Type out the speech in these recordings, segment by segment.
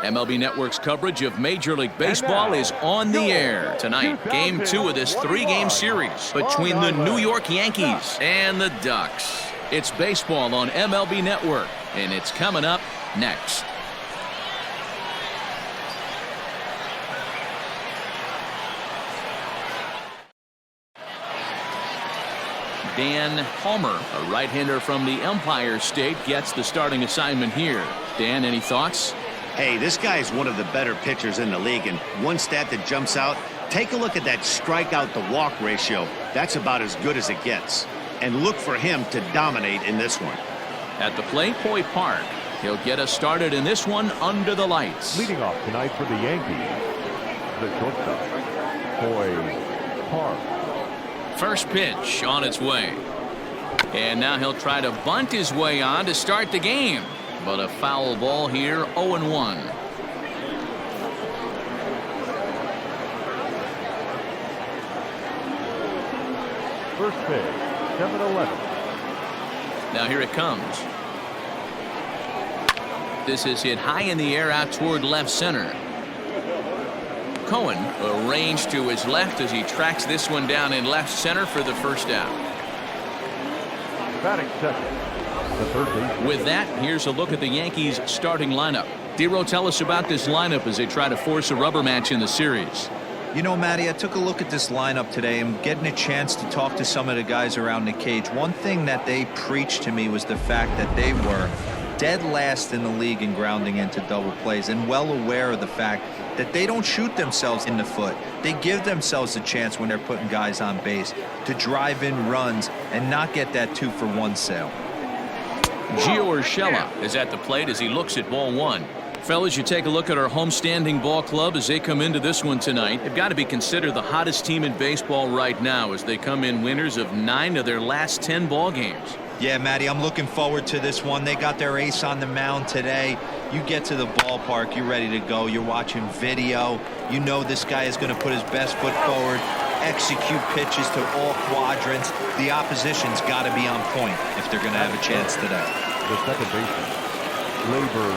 MLB Network's coverage of Major League Baseball is on the air tonight. Game 2 of this 3-game series between the New York Yankees and the Ducks. It's baseball on MLB Network, and it's coming up next. Dan Palmer, a right-hander from the Empire State, gets the starting assignment here. Dan, any thoughts? Hey, this guy is one of the better pitchers in the league, and one stat that jumps out, take a look at that strikeout to walk ratio. That's about as good as it gets. And look for him to dominate in this one. At the plate, Hoy Park. He'll get us started in this one under the lights. Leading off tonight for the Yankees, the shortstop, Hoy Park. First pitch on its way. And now he'll try to bunt his way on to start the game. But a foul ball here, 0-1. First pitch, 7-11. Now here it comes. This is hit high in the air out toward left center. Cohen arranged to his left as he tracks this one down in left center for the first out. Batting second. With that, here's a look at the Yankees starting lineup. Dero, tell us about this lineup as they try to force a rubber match in the series. You know, Matty, I took a look at this lineup today and getting a chance to talk to some of the guys around the cage. One thing that they preached to me was the fact that they were dead last in the league in grounding into double plays, and well aware of the fact that they don't shoot themselves in the foot. They give themselves a chance when they're putting guys on base to drive in runs and not get that 2-for-1 sale. Gio Urshela is at the plate as he looks at ball one. Fellas, you take a look at our homestanding ball club as they come into this one tonight. They've got to be considered the hottest team in baseball right now as they come in winners of 9 of their last 10 ball games. Yeah, Matty, I'm looking forward to this one. They got their ace on the mound today. You get to the ballpark, you're ready to go. You're watching video. You know this guy is going to put his best foot forward, execute pitches to all quadrants. The opposition's got to be on point if they're going to have a chance today. The second baseman, Gleyber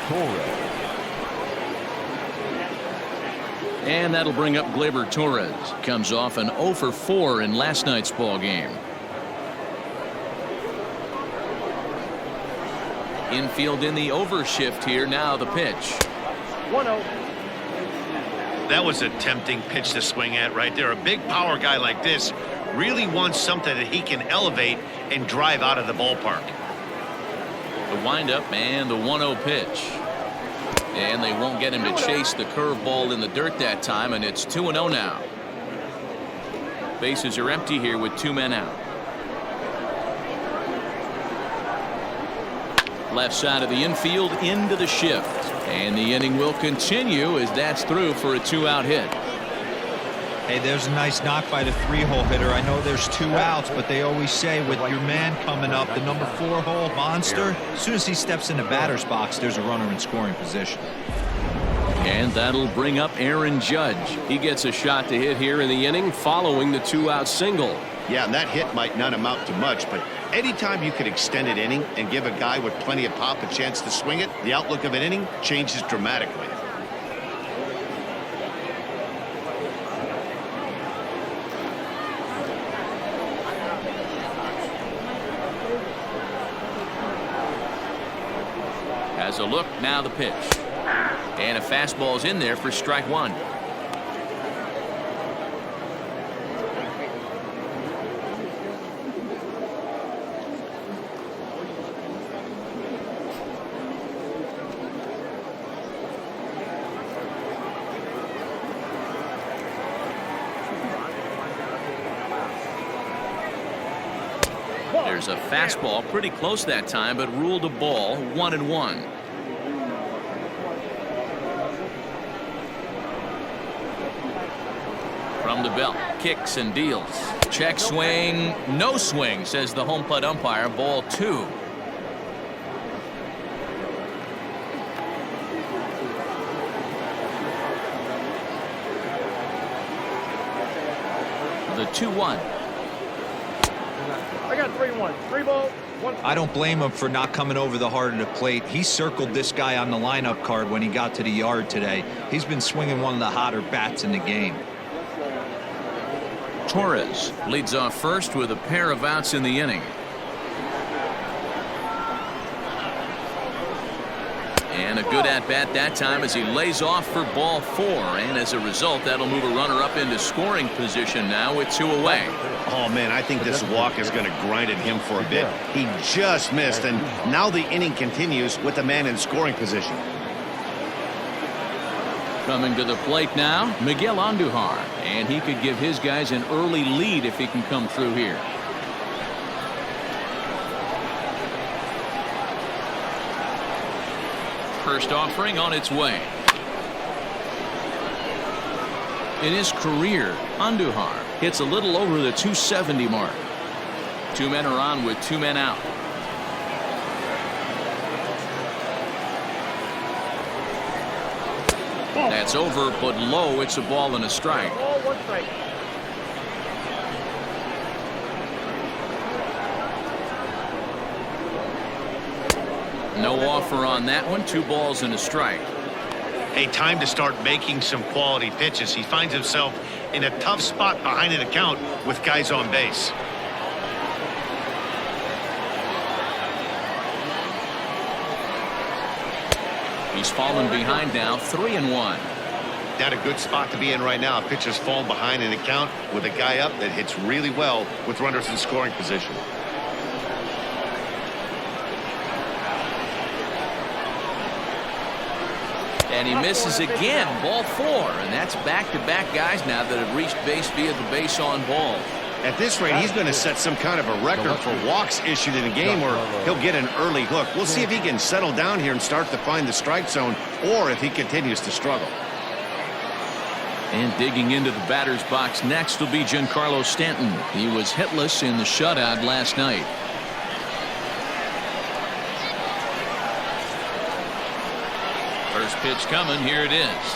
Torres. And that'll bring up Gleyber Torres. Comes off an 0-for-4 in last night's ball game. Infield in the overshift here. Now the pitch. 1-0. That was a tempting pitch to swing at right there. A big power guy like this really wants something that he can elevate and drive out of the ballpark. The windup and the 1-0 pitch. And they won't get him to chase the curveball in the dirt that time, and it's 2-0 now. Bases are empty here with 2 men out. Left side of the infield into the shift. And the inning will continue as that's through for a 2-out hit. Hey, there's a nice knock by the 3-hole hitter. I know there's 2 outs, but they always say with your man coming up, the number 4-hole monster, as soon as he steps in the batter's box, there's a runner in scoring position. And that'll bring up Aaron Judge. He gets a shot to hit here in the inning following the 2-out single. Yeah, and that hit might not amount to much, but anytime you can extend an inning and give a guy with plenty of pop a chance to swing it, the outlook of an inning changes dramatically. As a look, now the pitch. And a fastball's in there for strike one. There's a fastball pretty close that time, but ruled a ball, 1-1. From the belt, kicks and deals. Check swing, no swing, says the home plate umpire. Ball 2. The 2-1. I got 3-1. 3 balls, 1. I don't blame him for not coming over the heart of the plate. He circled this guy on the lineup card when he got to the yard today. He's been swinging one of the hotter bats in the game. Torres leads off first with a pair of outs in the inning. And a good at-bat that time as he lays off for ball 4. And as a result, that'll move a runner up into scoring position now with 2 away. Oh, man, I think this walk is going to grind at him for a bit. He just missed, and now the inning continues with the man in scoring position. Coming to the plate now, Miguel Andujar. And he could give his guys an early lead if he can come through here. First offering on its way. In his career, Andujar hits a little over the 270 mark. 2 men are on with 2 men out. That's over, but low. It's a ball and a strike. All 1 strike. No offer on that one. 2 balls and a strike. A time to start making some quality pitches. He finds himself in a tough spot behind an account with guys on base. He's fallen behind now, 3-1. Not a good spot to be in right now. Pitcher's fallen behind an account with a guy up that hits really well with runners in scoring position. And he misses again, ball 4. And that's back-to-back guys now that have reached base via the base on ball. At this rate, he's going to set some kind of a record for walks issued in a game where he'll get an early hook. We'll see if he can settle down here and start to find the strike zone, or if he continues to struggle. And digging into the batter's box next will be Giancarlo Stanton. He was hitless in the shutout last night. First pitch coming. Here it is.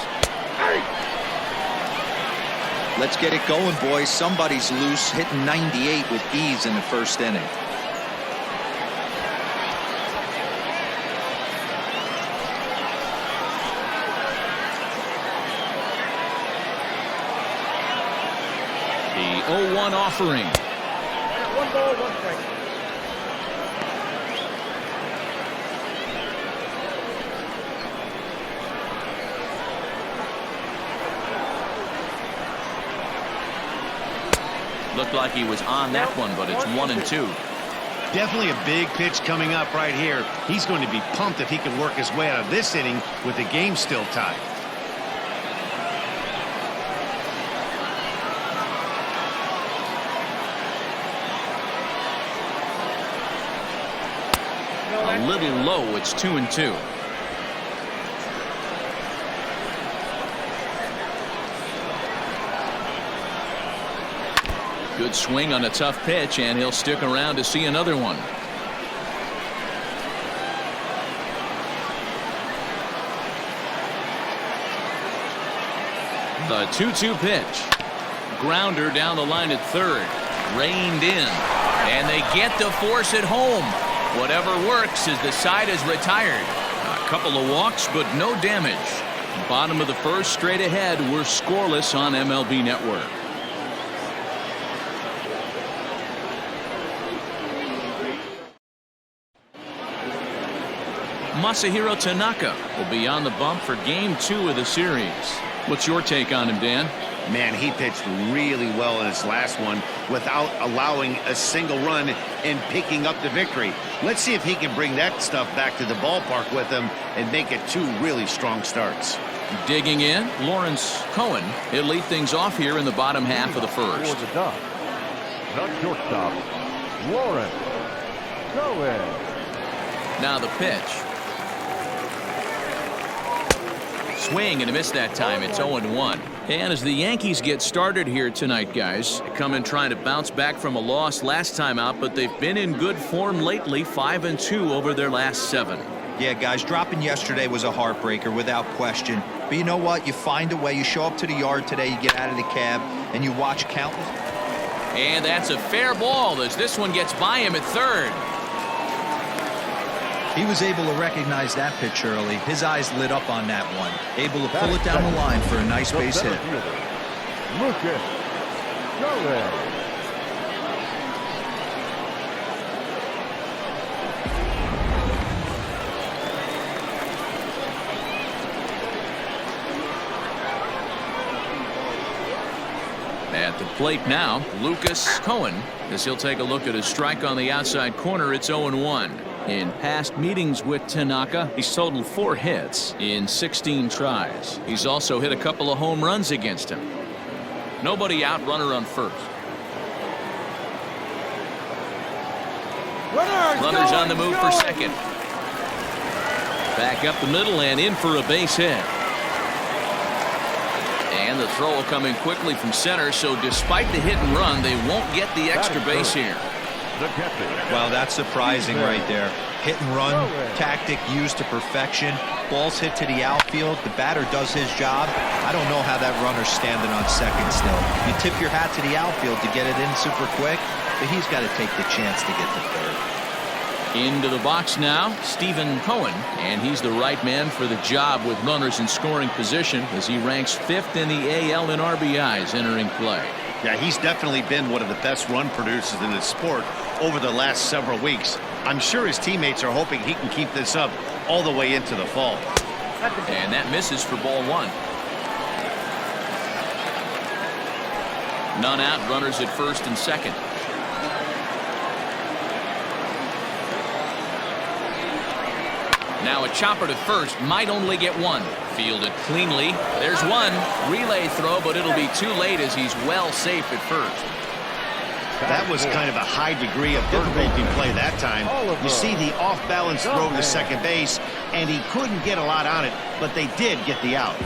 Let's get it going, boys. Somebody's loose, hitting 98 with ease in the first inning. The 0-1 offering. I got 1 ball, 1 strike. Looked like he was on that one, but it's 1-2. Definitely a big pitch coming up right here. He's going to be pumped if he can work his way out of this inning with the game still tied. A little low. It's 2-2. Good swing on a tough pitch, and he'll stick around to see another one. The 2-2 pitch. Grounder down the line at third. Reined in. And they get to force it home. Whatever works as the side is retired. A couple of walks, but no damage. Bottom of the first, straight ahead. We're scoreless on MLB Network. Masahiro Tanaka will be on the bump for game 2 of the series. What's your take on him, Dan? Man, he pitched really well in his last one without allowing a single run and picking up the victory. Let's see if he can bring that stuff back to the ballpark with him and make it 2 really strong starts. Digging in, Lawrence Cohen. He'll lead things off here in the bottom half of the first. For the Ducks, the shortstop, Lawrence Cohen. Now the pitch. Swing and a miss that time. It's 0-1. And as the Yankees get started here tonight, guys, they come in trying to bounce back from a loss last time out, but they've been in good form lately, 5-2 over their last 7. Yeah, guys, dropping yesterday was a heartbreaker without question. But you know what? You find a way. You show up to the yard today, you get out of the cab, and you watch countless. And that's a fair ball as this one gets by him at third. He was able to recognize that pitch early. His eyes lit up on that one. Able to pull it down the line for a nice base hit. Lucas Jones. At the plate now, Lucas Cohen, as he'll take a look at his strike on the outside corner. It's 0-1. In past meetings with Tanaka, he's totaled 4 hits in 16 tries. He's also hit a couple of home runs against him. Nobody out, runner on first. Runners on the move for second. Back up the middle and in for a base hit. And the throw coming quickly from center, so despite the hit and run, they won't get the extra base here. Wow, that's surprising right there. Hit and run tactic used to perfection. Balls hit to the outfield. The batter does his job. I don't know how that runner's standing on second still. You tip your hat to the outfield to get it in super quick, but he's got to take the chance to get to third. Into the box now, Stephen Cohen, and he's the right man for the job with runners in scoring position as he ranks 5th in the AL in RBIs entering play. Yeah, he's definitely been one of the best run producers in the sport over the last several weeks. I'm sure his teammates are hoping he can keep this up all the way into the fall. And that misses for ball 1. None out, runners at first and second. Now a chopper to first, might only get one. Fielded cleanly. There's one. Relay throw, but it'll be too late as he's well safe at first. That was kind of a high degree of difficulty play that time. You see the off-balance throw to second base, and he couldn't get a lot on it, but they did get the out.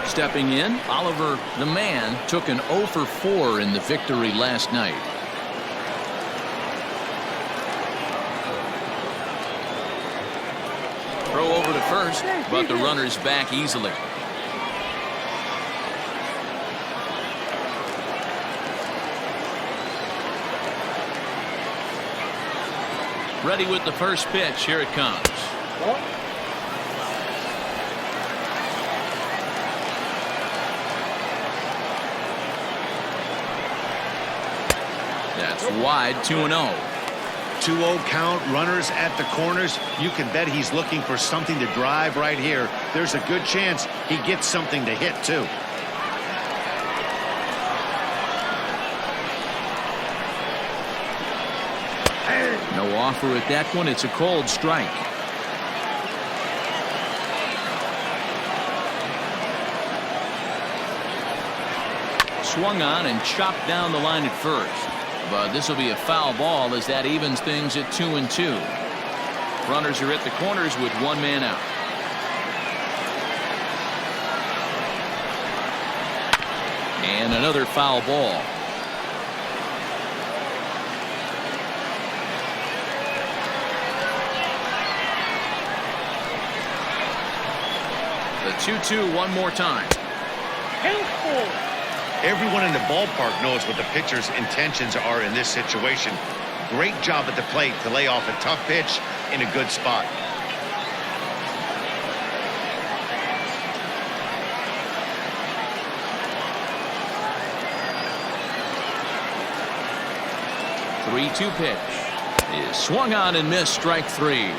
Stepping in, Oliver the Man took an 0 for 4 in the victory last night. Throw over to first, but the runner's back easily. Ready with the first pitch. Here it comes. That's wide, 2-0. 2-0 count, runners at the corners. You can bet he's looking for something to drive right here. There's a good chance he gets something to hit, too. No offer at that one. It's a cold strike. Swung on and chopped down the line at first. But this will be a foul ball as that evens things at 2-2. Runners are at the corners with one man out. And another foul ball. The 2-2 one more time. Everyone in the ballpark knows what the pitcher's intentions are in this situation. Great job at the plate to lay off a tough pitch in a good spot. The 3-2 pitch is swung on and missed, strike 3.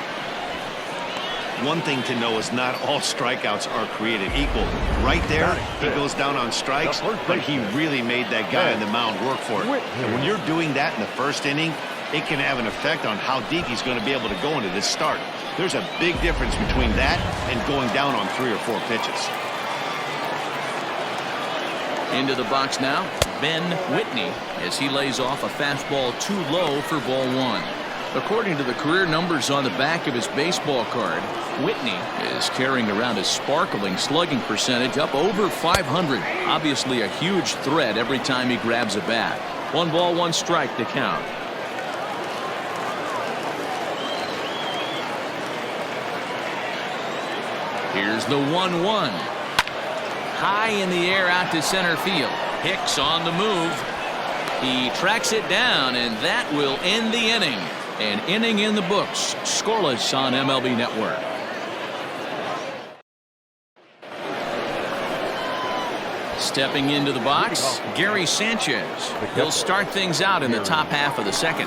One thing to know is not all strikeouts are created equal. Right there, he goes down on strikes, but he really made that guy on the mound work for it. And when you're doing that in the first inning, it can have an effect on how deep he's going to be able to go into this start. There's a big difference between that and going down on 3 or 4 pitches. Into the box now, Ben Whitney, as he lays off a fastball too low for ball 1. According to the career numbers on the back of his baseball card, Whitney is carrying around a sparkling slugging percentage up over 500. Obviously a huge threat every time he grabs a bat. 1 ball, 1 strike to count. Here's the 1-1. High in the air out to center field. Hicks on the move. He tracks it down, and that will end the inning. An inning in the books. Scoreless on MLB Network. Stepping into the box, Gary Sanchez. He'll start things out in the top half of the second.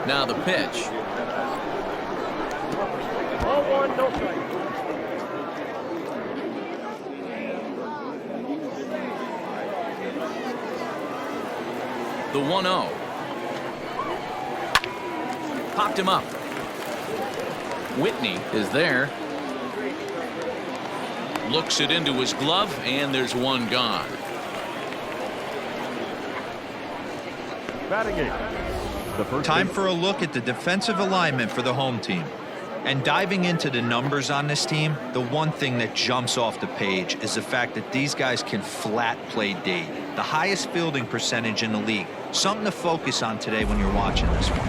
Now the pitch. Ball one, no strike. The 1-0. Popped him up. Whitney is there. Looks it into his glove, and there's one gone. Batting eighth. The first Time base- for a look at the defensive alignment for the home team. And diving into the numbers on this team, the one thing that jumps off the page is the fact that these guys can flat play D. The highest fielding percentage in the league. Something to focus on today when you're watching this one.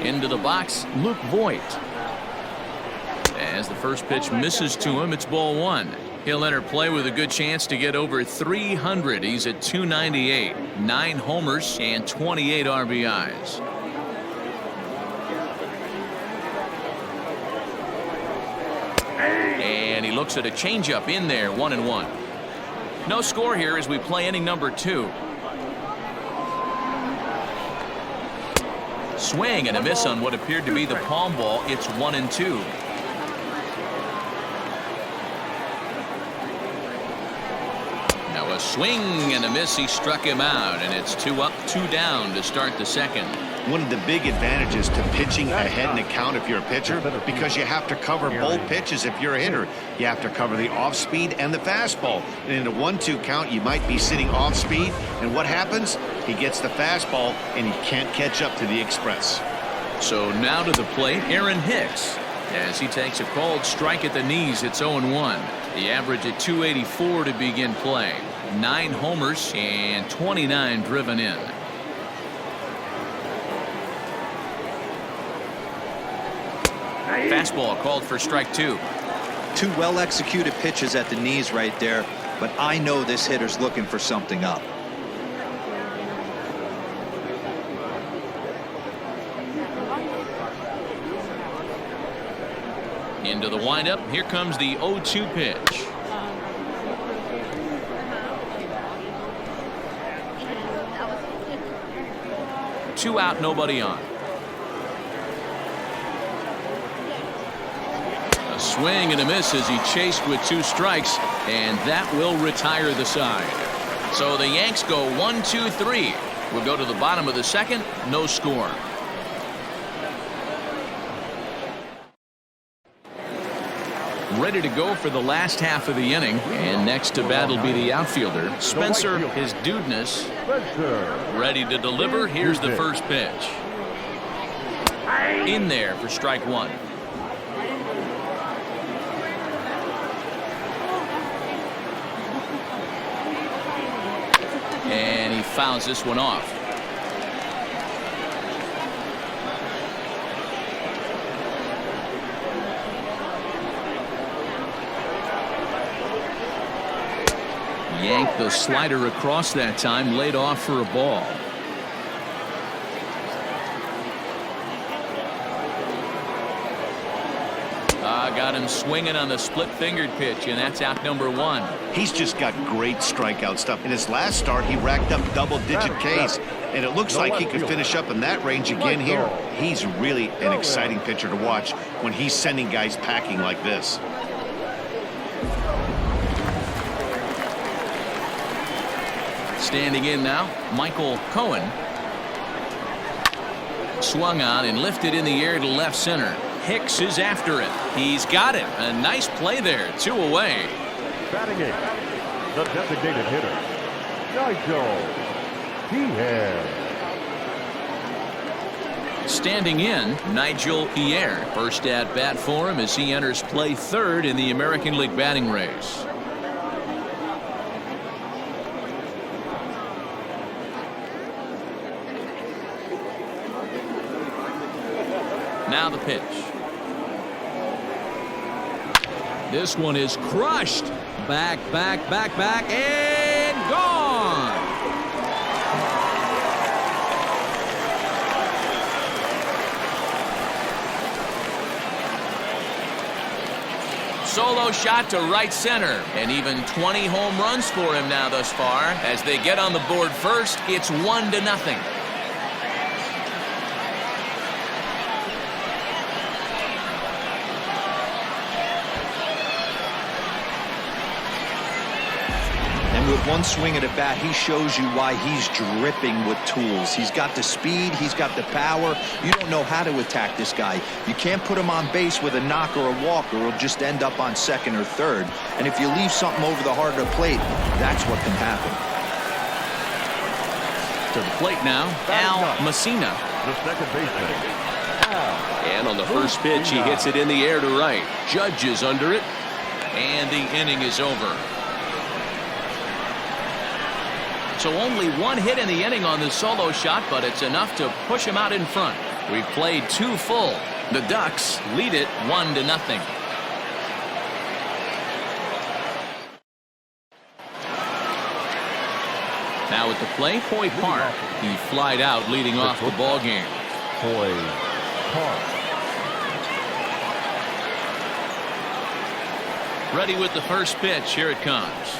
Into the box, Luke Voigt. As the first pitch misses to him, it's ball one. He'll enter play with a good chance to get over 300. He's at 298, 9 homers and 28 RBIs. And he looks at a changeup in there, 1-1. No score here as we play inning number 2. Swing and a miss on what appeared to be the palm ball. It's 1-2. Now a swing and a miss. He struck him out, and it's 2 up, 2 down to start the second. One of the big advantages to pitching ahead in the count if you're a pitcher, because you have to cover both pitches if you're a hitter. You have to cover the off speed and the fastball. And in a 1-2 count, you might be sitting off speed. And what happens? He gets the fastball, and he can't catch up to the express. So now to the plate, Aaron Hicks. As he takes a called strike at the knees, it's 0-1. The average at 284 to begin play. 9 homers and 29 driven in. Fastball called for strike 2. 2 well-executed pitches at the knees right there, but I know this hitter's looking for something up. Into the windup. Here comes the 0-2 pitch. Two out, nobody on. A swing and a miss as he chased with 2 strikes, and that will retire the side. So the Yanks go 1-2-3. We'll go to the bottom of the second. No score. Ready to go for the last half of the inning, and next to bat will be the outfielder Spencer his Dudeness, ready to deliver. Here's the first pitch. In there for strike 1. And he fouls this one off. Yanked the slider across that time, laid off for a ball. Got him swinging on the split-fingered pitch, and that's out number 1. He's just got great strikeout stuff. In his last start, he racked up double-digit Ks, and it looks like he could finish up in that range again here. He's really an exciting pitcher to watch when he's sending guys packing like this. Standing in now, Michael Cohen. Swung on and lifted in the air to left center. Hicks is after it. He's got it. A nice play there. 2 away. Batting eighth, the designated hitter, Nigel Pierre. Standing in, Nigel Pierre. First at bat for him as he enters play 3rd in the American League batting race. Now the pitch. This one is crushed. Back, and gone. Solo shot to right center, and even 20 home runs for him now thus far. As they get on the board first, it's 1-0. With one swing at a bat, he shows you why he's dripping with tools. He's got the speed, he's got the power. You don't know how to attack this guy. You can't put him on base with a knock or a walk, or he'll just end up on second or third. And if you leave something over the heart of the plate, that's what can happen. To the plate now, Al Messina. The second baseman. And on the first pitch, he hits it in the air to right. Judge is under it, and the inning is over. So only one hit in the inning on the solo shot, but it's enough to push him out in front. We've played 2 full. The Ducks lead it 1-0. Now at the plate, Hoy Park. He flied out leading off the ball game. Hoy Park. Ready with the first pitch. Here it comes.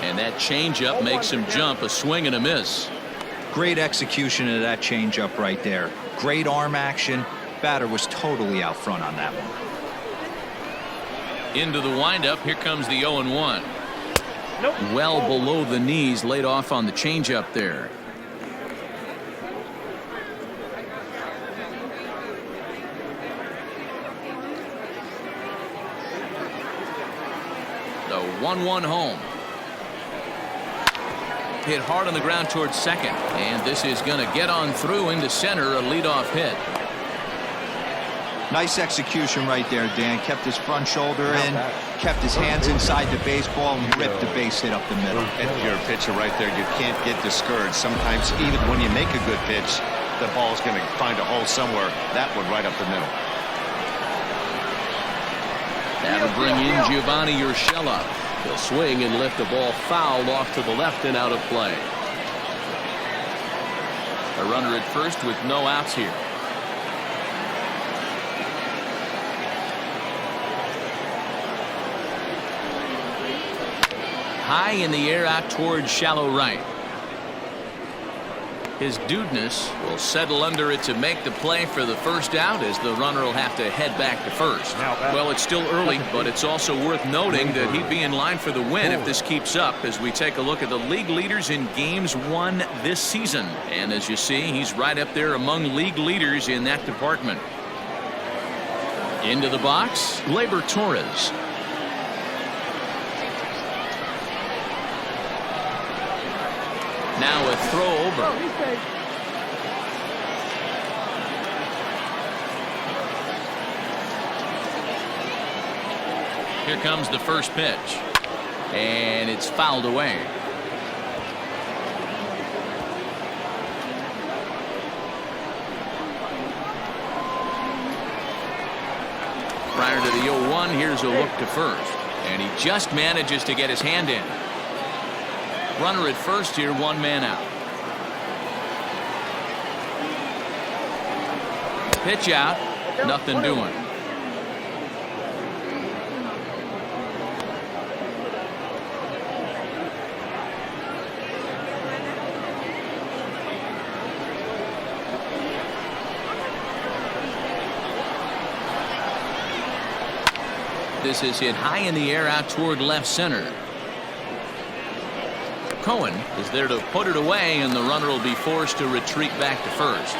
And that changeup makes him jump. A swing and a miss. Great execution of that changeup right there. Great arm action. Batter was totally out front on that one. Into the windup. Here comes the 0-1. Nope. Well below the knees, laid off on the changeup there. The 1-1 home. Hit hard on the ground towards second, and this is going to get on through into center. A leadoff hit. Nice execution right there, Dan. Kept his front shoulder in, kept his hands inside the baseball, and ripped the base hit up the middle. If you're a pitcher right there, you can't get discouraged. Sometimes even when you make a good pitch, the ball's going to find a hole somewhere. That one right up the middle. That'll bring in Giovanni Urshela. He'll swing and lift the ball foul off to the left and out of play. A runner at first with no outs here. High in the air out towards shallow right. His dudeness will settle under it to make the play for the first out, as the runner will have to head back to first. Well, it's still early, but it's also worth noting that he'd be in line for the win if this keeps up, as we take a look at the league leaders in games won this season. And as you see, he's right up there among league leaders in that department. Into the box, Gleyber Torres. Now a throw over. Here comes the first pitch. And it's fouled away. Prior to the 0-1, here's a look to first. And he just manages to get his hand in. Runner at first here, 1 man out. Pitch out, nothing doing. This is hit high in the air out toward left center. Cohen is there to put it away, and the runner will be forced to retreat back to first.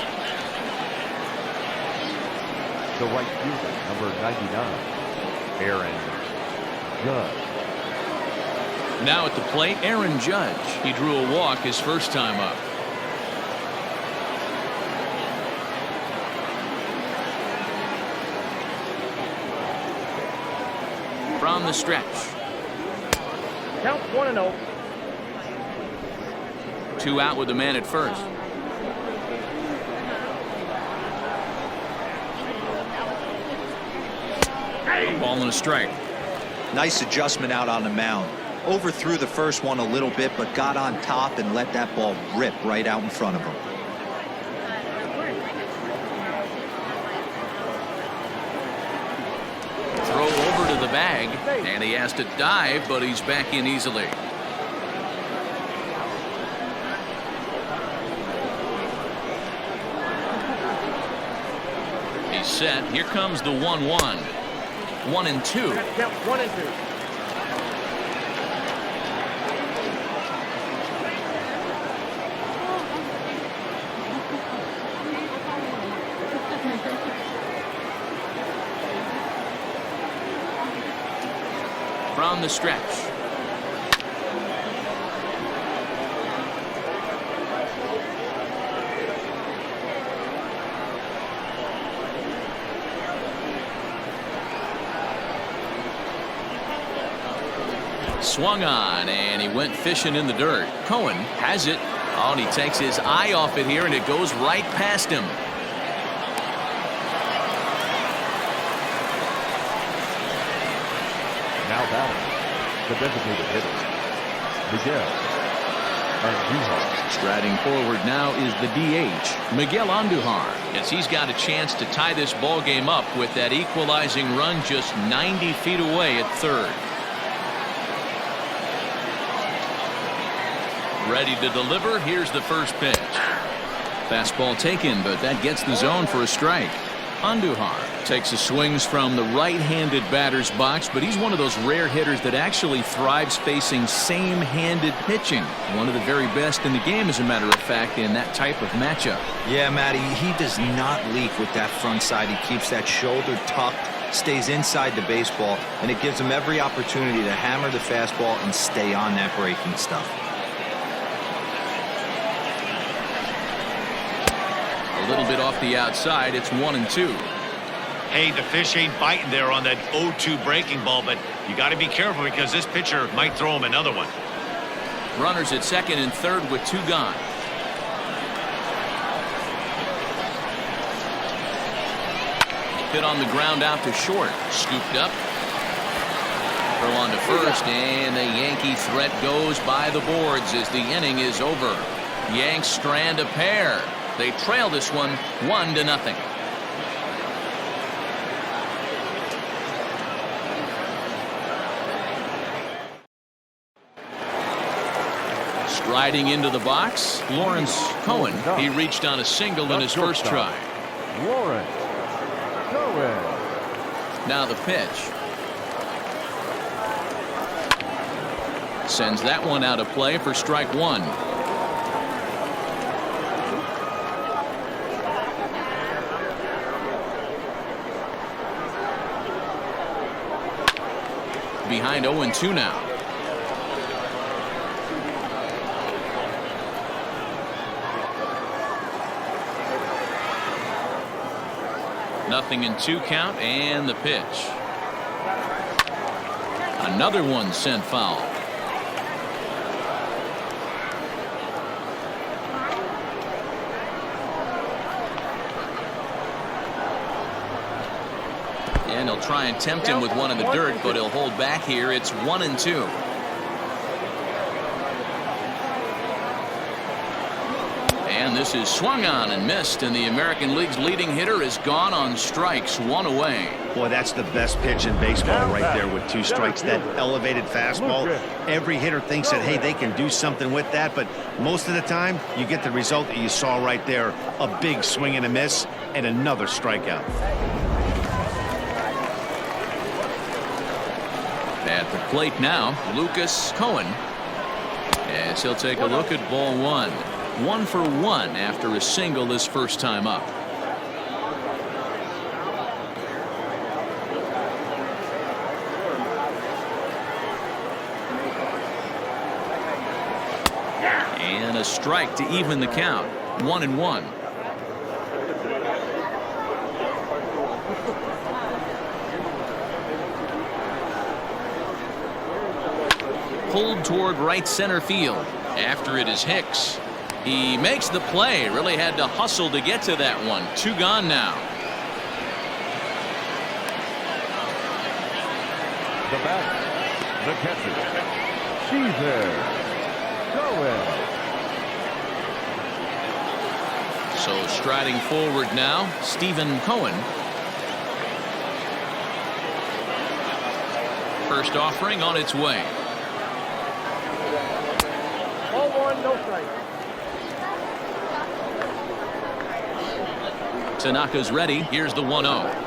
The right fielder, number 99, Aaron Judge. Now at the plate, Aaron Judge. He drew a walk his first time up. From the stretch. Count 1-0. 2 out with the man at first. Ball and a strike. Nice adjustment out on the mound. Overthrew the first one a little bit, but got on top and let that ball rip right out in front of him. Throw over to the bag, and he has to dive, but he's back in easily. He's set. Here comes the 1-1. 1-2. Count 1-2. From the stretch. Swung on, and he went fishing in the dirt. Cohen has it. Oh, and he takes his eye off it here, and it goes right past him. Now batting, the designated hitter, Miguel Andujar. Striding forward now is the DH, Miguel Andujar, as he's got a chance to tie this ball game up with that equalizing run just 90 feet away at third. Ready to deliver. Here's the first pitch. Fastball taken, but that gets the zone for a strike. Andujar takes his swings from the right-handed batter's box, but he's one of those rare hitters that actually thrives facing same-handed pitching. One of the very best in the game, as a matter of fact, in that type of matchup. Yeah, Matty, he does not leak with that front side. He keeps that shoulder tucked, stays inside the baseball, and it gives him every opportunity to hammer the fastball and stay on that breaking stuff. A little bit off the outside. It's 1-2. Hey, the fish ain't biting there on that 0-2 breaking ball, but you got to be careful because this pitcher might throw him another one. Runners at second and third with two gone. Hit on the ground out to short. Scooped up. Throw on to first, and the Yankee threat goes by the boards as the inning is over. Yanks strand a pair. They trail this one 1-0. Striding into the box, Lawrence Cohen. He reached on a single in his first try. Lawrence Cohen. Now the pitch. Sends that one out of play for strike one. Behind 0-2 now. Nothing in 2 count, and the pitch. Another one sent foul. And he'll try and tempt him with one in the dirt, but he'll hold back here. It's 1-2. And this is swung on and missed, and the American League's leading hitter is gone on strikes, 1 away. Boy, that's the best pitch in baseball right there with 2 strikes. That elevated fastball. Every hitter thinks that, hey, they can do something with that, but most of the time you get the result that you saw right there. A big swing and a miss and another strikeout. At the plate now, Lucas Cohen, as he'll take a look at ball 1. 1 for 1 after a single his first time up. And a strike to even the count. 1-1. Pulled toward right center field. After it is Hicks. He makes the play. Really had to hustle to get to that one. 2 gone now. The batter, the catcher, Caesar Cohen. So striding forward now, Stephen Cohen. First offering on its way. Ball one, no strike. Tanaka's ready. Here's the 1-0.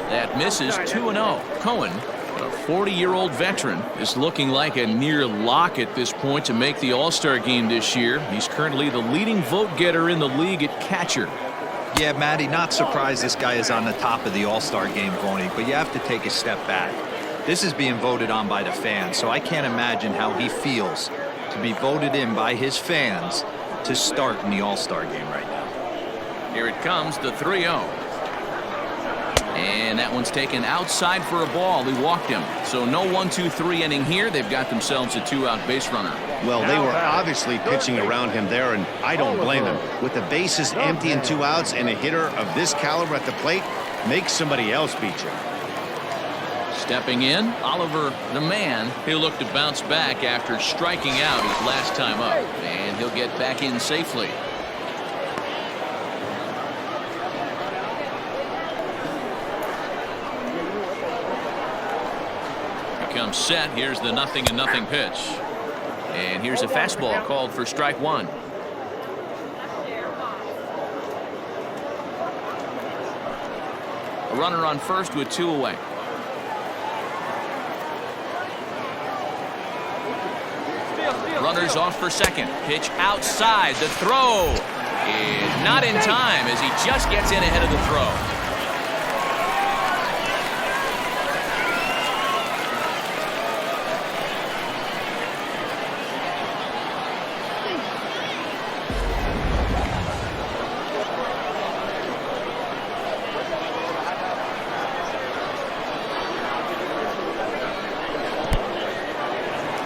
That misses 2-0. Cohen, a 40-year-old veteran, is looking like a near lock at this point to make the All-Star game this year. He's currently the leading vote getter in the league at catcher. Yeah, Matty, not surprised this guy is on the top of the All-Star game voting, but you have to take a step back. This is being voted on by the fans, so I can't imagine how he feels to be voted in by his fans to start in the All-Star game right now. Here it comes, the 3-0. And that one's taken outside for a ball. He walked him. So no 1-2-3 inning here. They've got themselves a two-out base runner. Well, they were obviously pitching around him there, and I don't blame them. With the bases empty and 2 outs and a hitter of this caliber at the plate, make somebody else beat you. Stepping in, Oliver, the man, he'll look to bounce back after striking out his last time up. And he'll get back in safely. Comes set. Here's the 0-0 pitch. And here's a fastball called for strike one. A runner on first with 2 away. Runners off for second. Pitch outside. The throw is not in time as he just gets in ahead of the throw.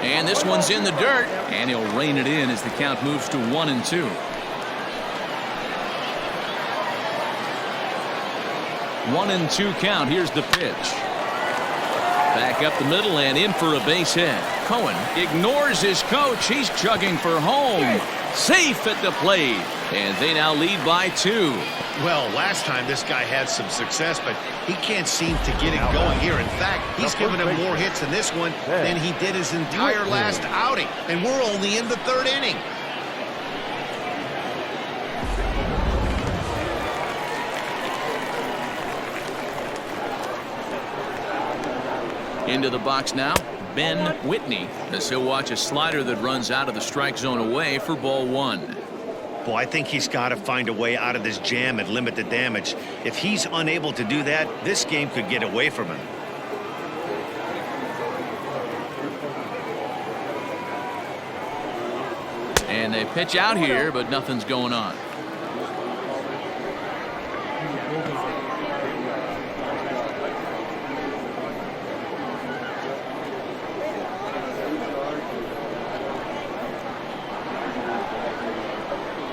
And this one's in the dirt, and he'll rein it in as the count moves to 1-2. 1-2 count. Here's the pitch. Back up the middle and in for a base hit. Cohen ignores his coach. He's chugging for home. Safe at the plate. And they now lead by 2. Well, last time this guy had some success, but he can't seem to get it going here. In fact, he's given him more hits in this one than he did his entire last outing. And we're only in the 3rd inning. Into the box now, Ben Whitney, as he'll watch a slider that runs out of the strike zone away for ball 1. Boy, I think he's got to find a way out of this jam and limit the damage. If he's unable to do that, this game could get away from him. And they pitch out here, but nothing's going on.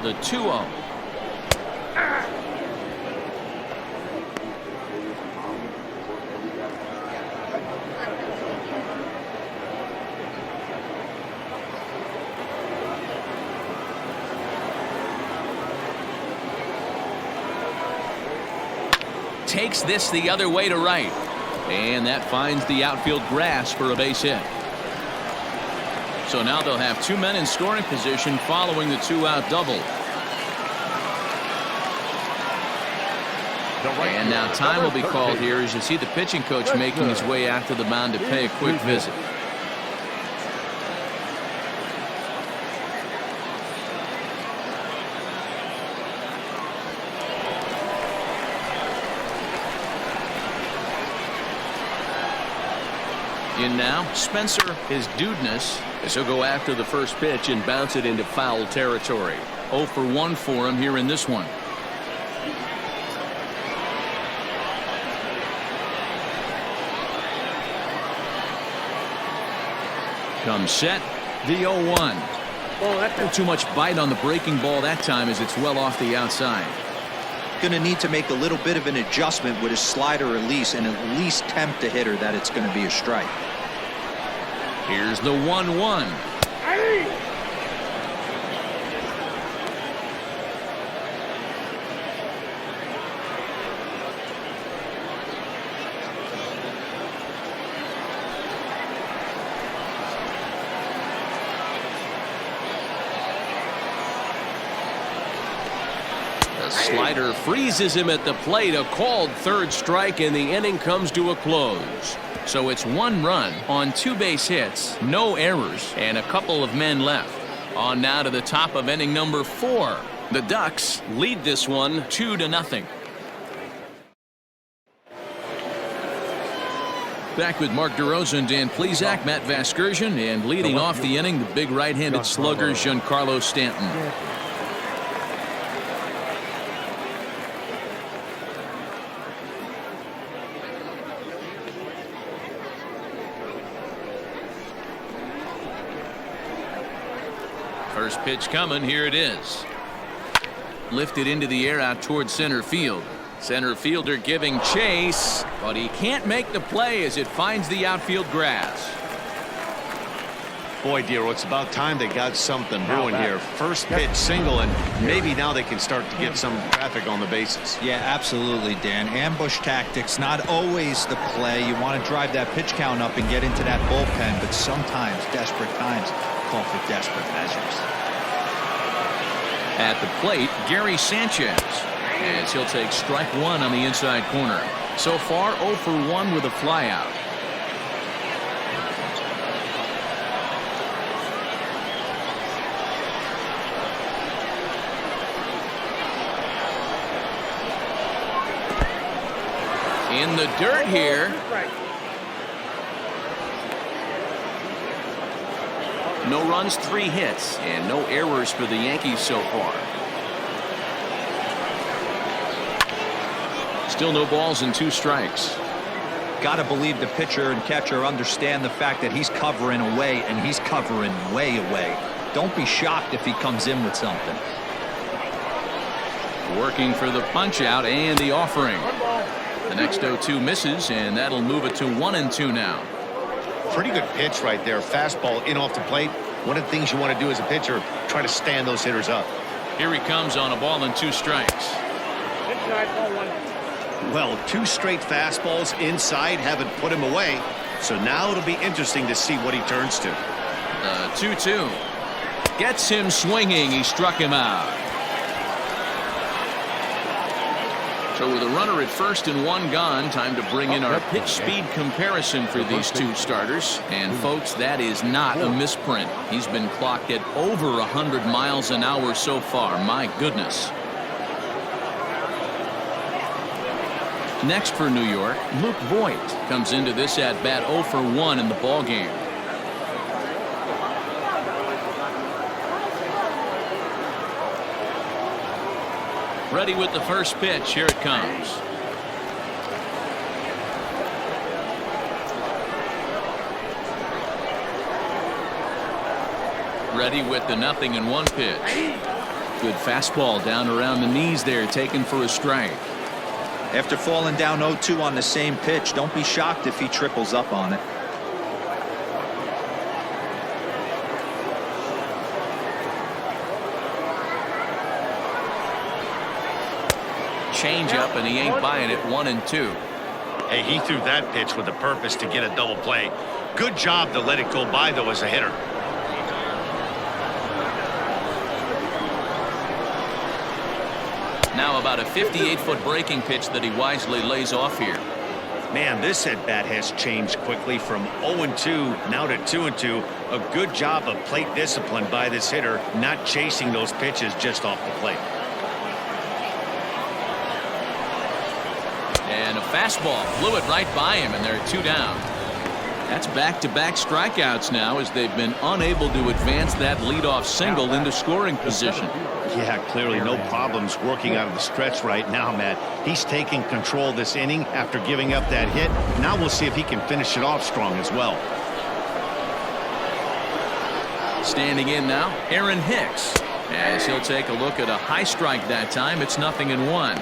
The 2-0. Takes this the other way to right. And that finds the outfield grass for a base hit. So now they'll have 2 men in scoring position following the 2-out double. And now time will be called here as you see the pitching coach making his way out to the mound to pay a quick visit. In now, Spencer is Dudeness as he'll go after the first pitch and bounce it into foul territory. 0 for 1 for him here in this one. Comes set, the 0-1. Oh, that's Not too much bite on the breaking ball that time as it's well off the outside. going to need to make a little bit of an adjustment with his slider release and at least tempt the hitter that it's going to be a strike. Here's the 1-1. Slider freezes him at the plate. A called third strike, and the inning comes to a close. So it's 1 run on 2 base hits, no errors, and a couple of men left. On now to the top of inning number 4. The Ducks lead this one 2-0. Back with Mark DeRosa and Dan Plesac, Matt Vasgersian, and leading off the inning, the big right-handed slugger, Giancarlo Stanton. First pitch coming. Here it is. Lifted into the air out towards center field. Center fielder giving chase, but he can't make the play as it finds the outfield grass. Boy, Dero, it's about time they got something brewing here. First pitch single, and maybe now they can start to get some traffic on the bases. Yeah, absolutely, Dan. Ambush tactics, not always the play. You want to drive that pitch count up and get into that bullpen, but sometimes desperate times call for desperate measures. At the plate, Gary Sanchez, as he'll take strike 1 on the inside corner. So far 0 for 1 with a flyout. In the dirt here. No runs, 3 hits, and no errors for the Yankees so far. Still no balls and 2 strikes. Got to believe the pitcher and catcher understand the fact that he's covering away, and he's covering way away. Don't be shocked if he comes in with something. Working for the punch out and the offering. The next 0-2 misses, and that'll move it to 1-2 now. Pretty good pitch right there. Fastball in off the plate. One of the things you want to do as a pitcher, try to stand those hitters up. Here he comes on a ball and 2 strikes. Well, 2 straight fastballs inside haven't put him away. So now it'll be interesting to see what he turns to. 2-2. Gets him swinging. He struck him out. So with a runner at first and 1 gone, time to bring in our pitch speed comparison for these 2 starters. And folks, that is not a misprint. He's been clocked at over 100 miles an hour so far. My goodness. Next for New York, Luke Voit comes into this at bat 0 for 1 in the ball game. Ready with the first pitch. Here it comes. Ready with the 0-1 pitch. Good fastball down around the knees there, taken for a strike. After falling down 0-2 on the same pitch, don't be shocked if he triples up on it. Change up, and he ain't buying it. 1-2. Hey, he threw that pitch with a purpose to get a double play. Good job to let it go by, though, as a hitter. Now about a 58-foot breaking pitch that he wisely lays off here. Man, this at-bat has changed quickly from 0-2 now to 2-2. A good job of plate discipline by this hitter, not chasing those pitches just off the plate. And a fastball blew it right by him, and they're 2 down. That's back-to-back strikeouts now, as they've been unable to advance that leadoff single into scoring position. Yeah, clearly no problems working out of the stretch right now, Matt. He's taking control this inning after giving up that hit. Now we'll see if he can finish it off strong as well. Standing in now, Aaron Hicks, as he'll take a look at a high strike that time. It's 0-1.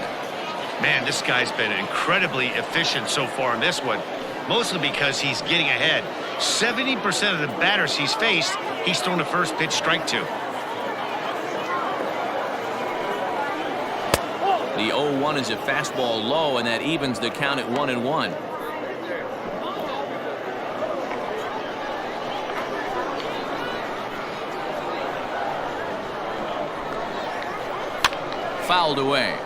Man, this guy's been incredibly efficient so far in this one, mostly because he's getting ahead. 70% of the batters he's faced, he's thrown a first pitch strike to. The 0-1 is a fastball low, and that evens the count at 1-1. Fouled away.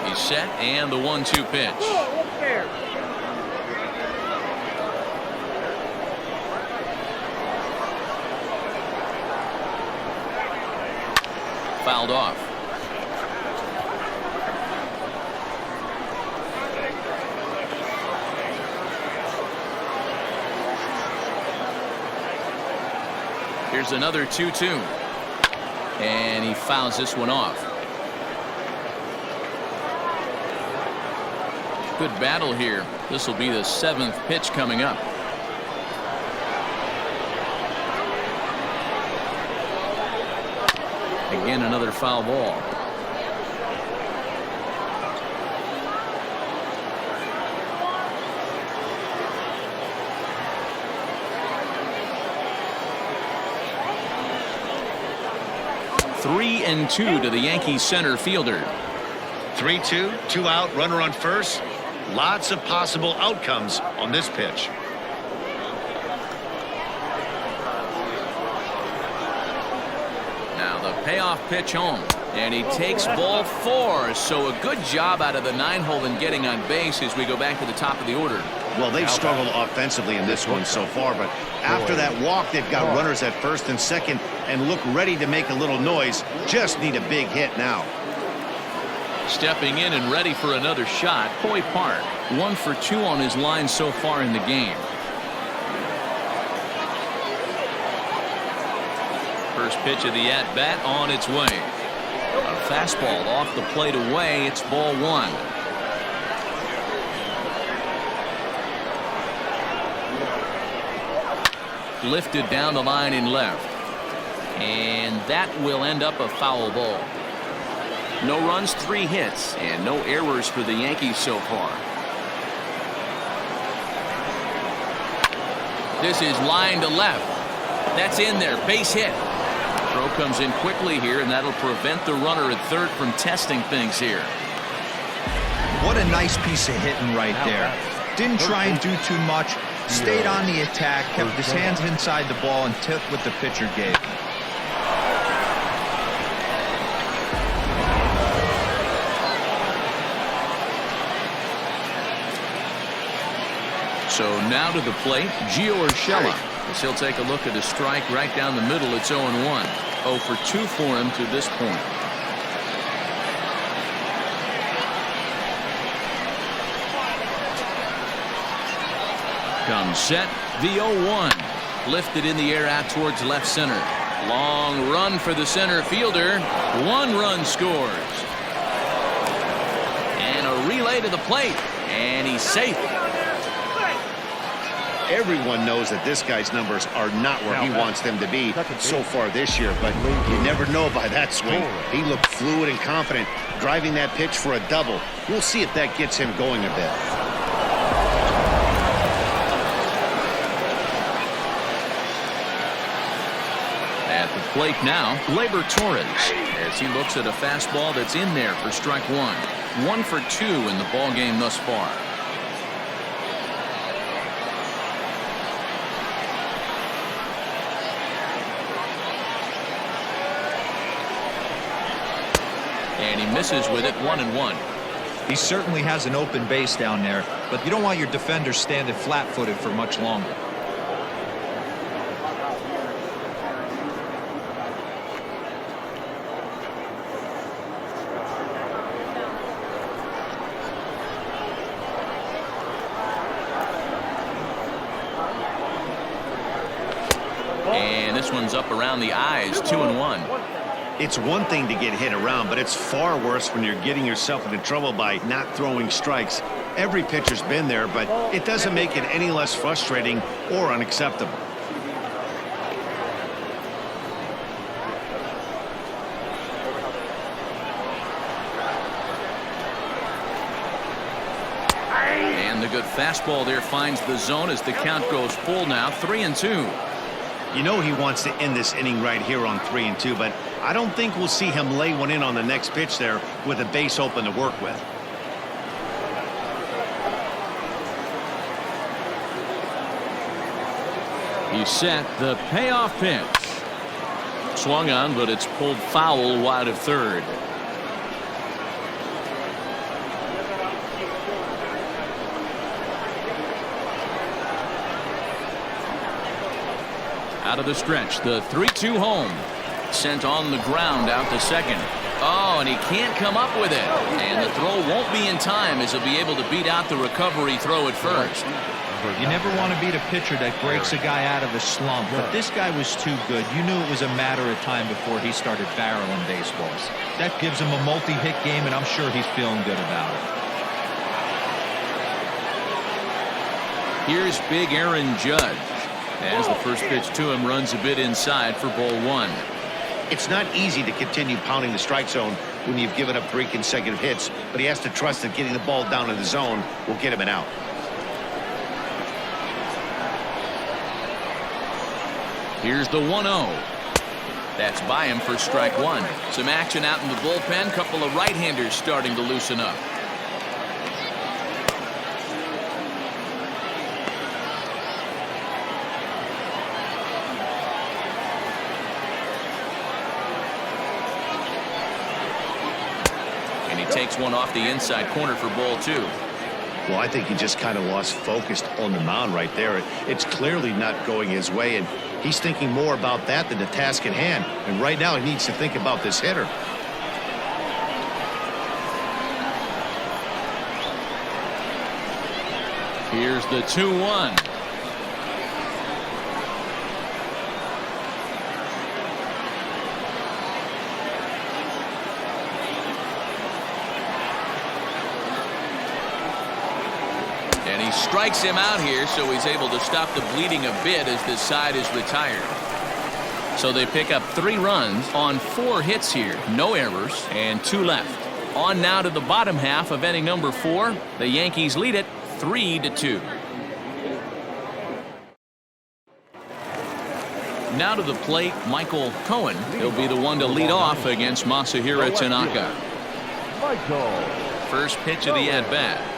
He's set, and the 1-2 pitch. Fouled off. Here's another 2-2. And he fouls this one off. Good battle here. This will be the 7th pitch coming up. Again, another foul ball. Three and 2 to the Yankees center fielder. 3-2, 2 out, runner on first. Lots of possible outcomes on this pitch. Now the payoff pitch home, and he takes ball 4. So a good job out of the 9-hole in getting on base as we go back to the top of the order. Well, they've struggled offensively in this one so far, but after that walk, they've got runners at first and second and look ready to make a little noise. Just need a big hit now. Stepping in and ready for another shot, Hoy Park. 1 for 2 on his line so far in the game. First pitch of the at-bat on its way. A fastball off the plate away. It's ball 1. Lifted down the line in left. And that will end up a foul ball. No runs, 3 hits, and no errors for the Yankees so far. This is line to left. That's in there. Base hit. Throw comes in quickly here, and that'll prevent the runner at third from testing things here. What a nice piece of hitting right there. Didn't try and do too much. Stayed on the attack, kept his hands inside the ball, and took what the pitcher gave him. So now to the plate, Gio Urshela, as he'll take a look at a strike right down the middle. It's 0-1. 0 for 2 for him to this point. Comes set, the 0-1. Lifted in the air out towards left center. Long run for the center fielder. 1 run scores. And a relay to the plate. And he's safe. Everyone knows that this guy's numbers are not where he wants them to be so far this year, but you never know by that swing. He looked fluid and confident, driving that pitch for a double. We'll see if that gets him going a bit. At the plate now, Gleyber Torres, as he looks at a fastball that's in there for strike 1. 1 for 2 in the ball game thus far. And he misses with it. 1-1. He certainly has an open base down there, but you don't want your defender standing flat-footed for much longer. And this one's up around the eyes. 2-1. It's one thing to get hit around, but it's far worse when you're getting yourself into trouble by not throwing strikes. Every pitcher's been there, but it doesn't make it any less frustrating or unacceptable. And the good fastball there finds the zone as the count goes full now, 3-2. You know he wants to end this inning right here on 3-2, but I don't think we'll see him lay one in on the next pitch there with a base open to work with. He's set the payoff pitch. Swung on, but it's pulled foul wide of third. Out of the stretch, the 3-2 home. Sent on the ground out to second. Oh, and he can't come up with it. And the throw won't be in time as he'll be able to beat out the recovery throw at first. You never want to beat a pitcher that breaks a guy out of a slump, but this guy was too good. You knew it was a matter of time before he started barreling baseballs. That gives him a multi-hit game, and I'm sure he's feeling good about it. Here's big Aaron Judge. As the first pitch to him runs a bit inside for ball one. It's not easy to continue pounding the strike zone when you've given up 3 consecutive hits, but he has to trust that getting the ball down in the zone will get him an out. Here's the 1-0. That's by him for strike one. Some action out in the bullpen. Couple of right-handers starting to loosen up. And he takes one off the inside corner for ball two. Well, I think he just kind of lost focus on the mound right there. It's clearly not going his way, and he's thinking more about that than the task at hand. And right now he needs to think about this hitter. Here's the 2-1. And he strikes him out here, so he's able to stop the bleeding a bit as this side is retired. So they pick up 3 runs on 4 hits here. No errors and 2 left. On now to the bottom half of inning number 4. The Yankees lead it 3-2. Now to the plate, Michael Cohen. He'll be the one to lead off against Masahiro Tanaka. Michael. First pitch of the at-bat.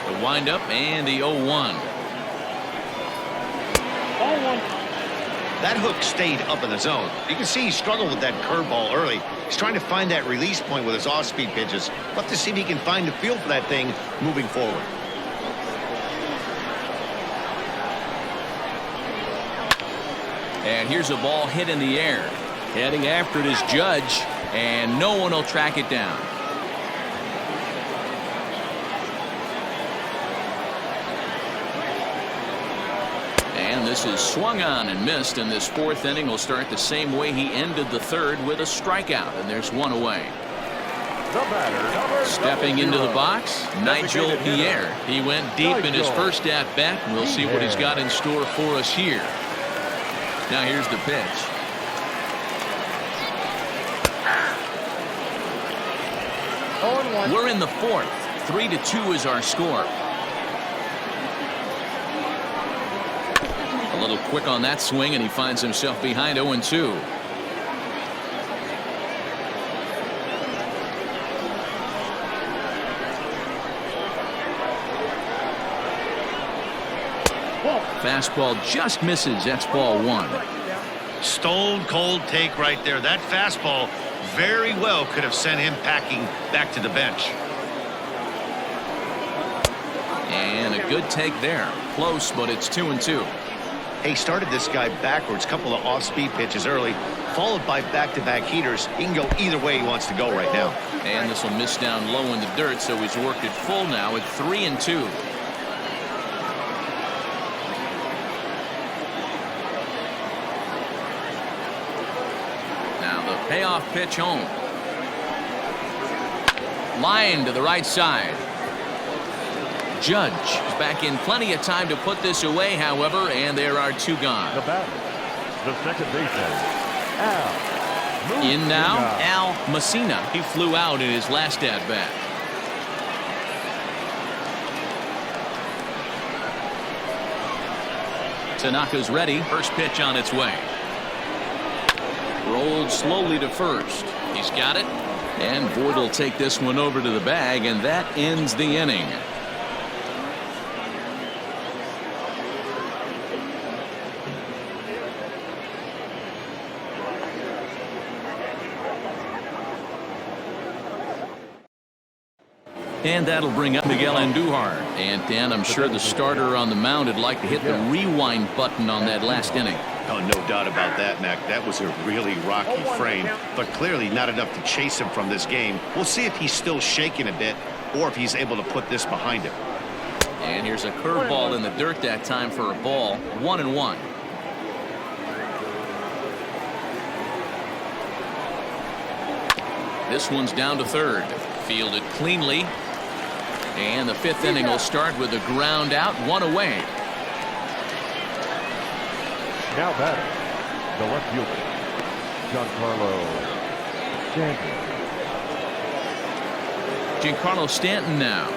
The windup and the 0-1. That hook stayed up in the zone. You can see he struggled with that curveball early. He's trying to find that release point with his off-speed pitches. We'll have to see if he can find the feel for that thing moving forward. And here's a ball hit in the air. Heading after it is Judge, and no one will track it down. And this is swung on and missed, and this 4th inning will start the same way he ended the 3rd with a strikeout, and there's 1 away. The batter, Stepping into the box, Nigel Pierre. He went deep in his first at-bat, and we'll see what he's got in store for us here. Now here's the pitch. We're in the 4th. 3-2 is our score. A little quick on that swing, and he finds himself behind 0-2. Fastball just misses. That's ball 1. Stone cold take right there. That fastball very well could have sent him packing back to the bench. And a good take there. Close, but it's 2-2. He started this guy backwards. Couple of off-speed pitches early, followed by back-to-back heaters. He can go either way he wants to go right now. And this will miss down low in the dirt, so he's worked it full now at 3-2. Payoff pitch home. Line to the right side. Judge is back in plenty of time to put this away, however, and there are two gone. The batter, the second baseman, Al. In now, Al Messina. He flew out in his last at-bat. Tanaka's ready. First pitch on its way. Rolled slowly to first. He's got it. And Voit will take this one over to the bag, and that ends the inning. And that'll bring up Miguel Andujar. And Dan, I'm sure the starter on the mound would like to hit the rewind button on that last inning. Oh, no doubt about that, Mac. That was a really rocky frame, but clearly not enough to chase him from this game. We'll see if he's still shaking a bit or if he's able to put this behind him. And here's a curveball in the dirt that time for a ball. 1-1. This one's down to third. Fielded cleanly. And the fifth inning will start with a ground out, one away. Now batting, the left fielder, Giancarlo Stanton now.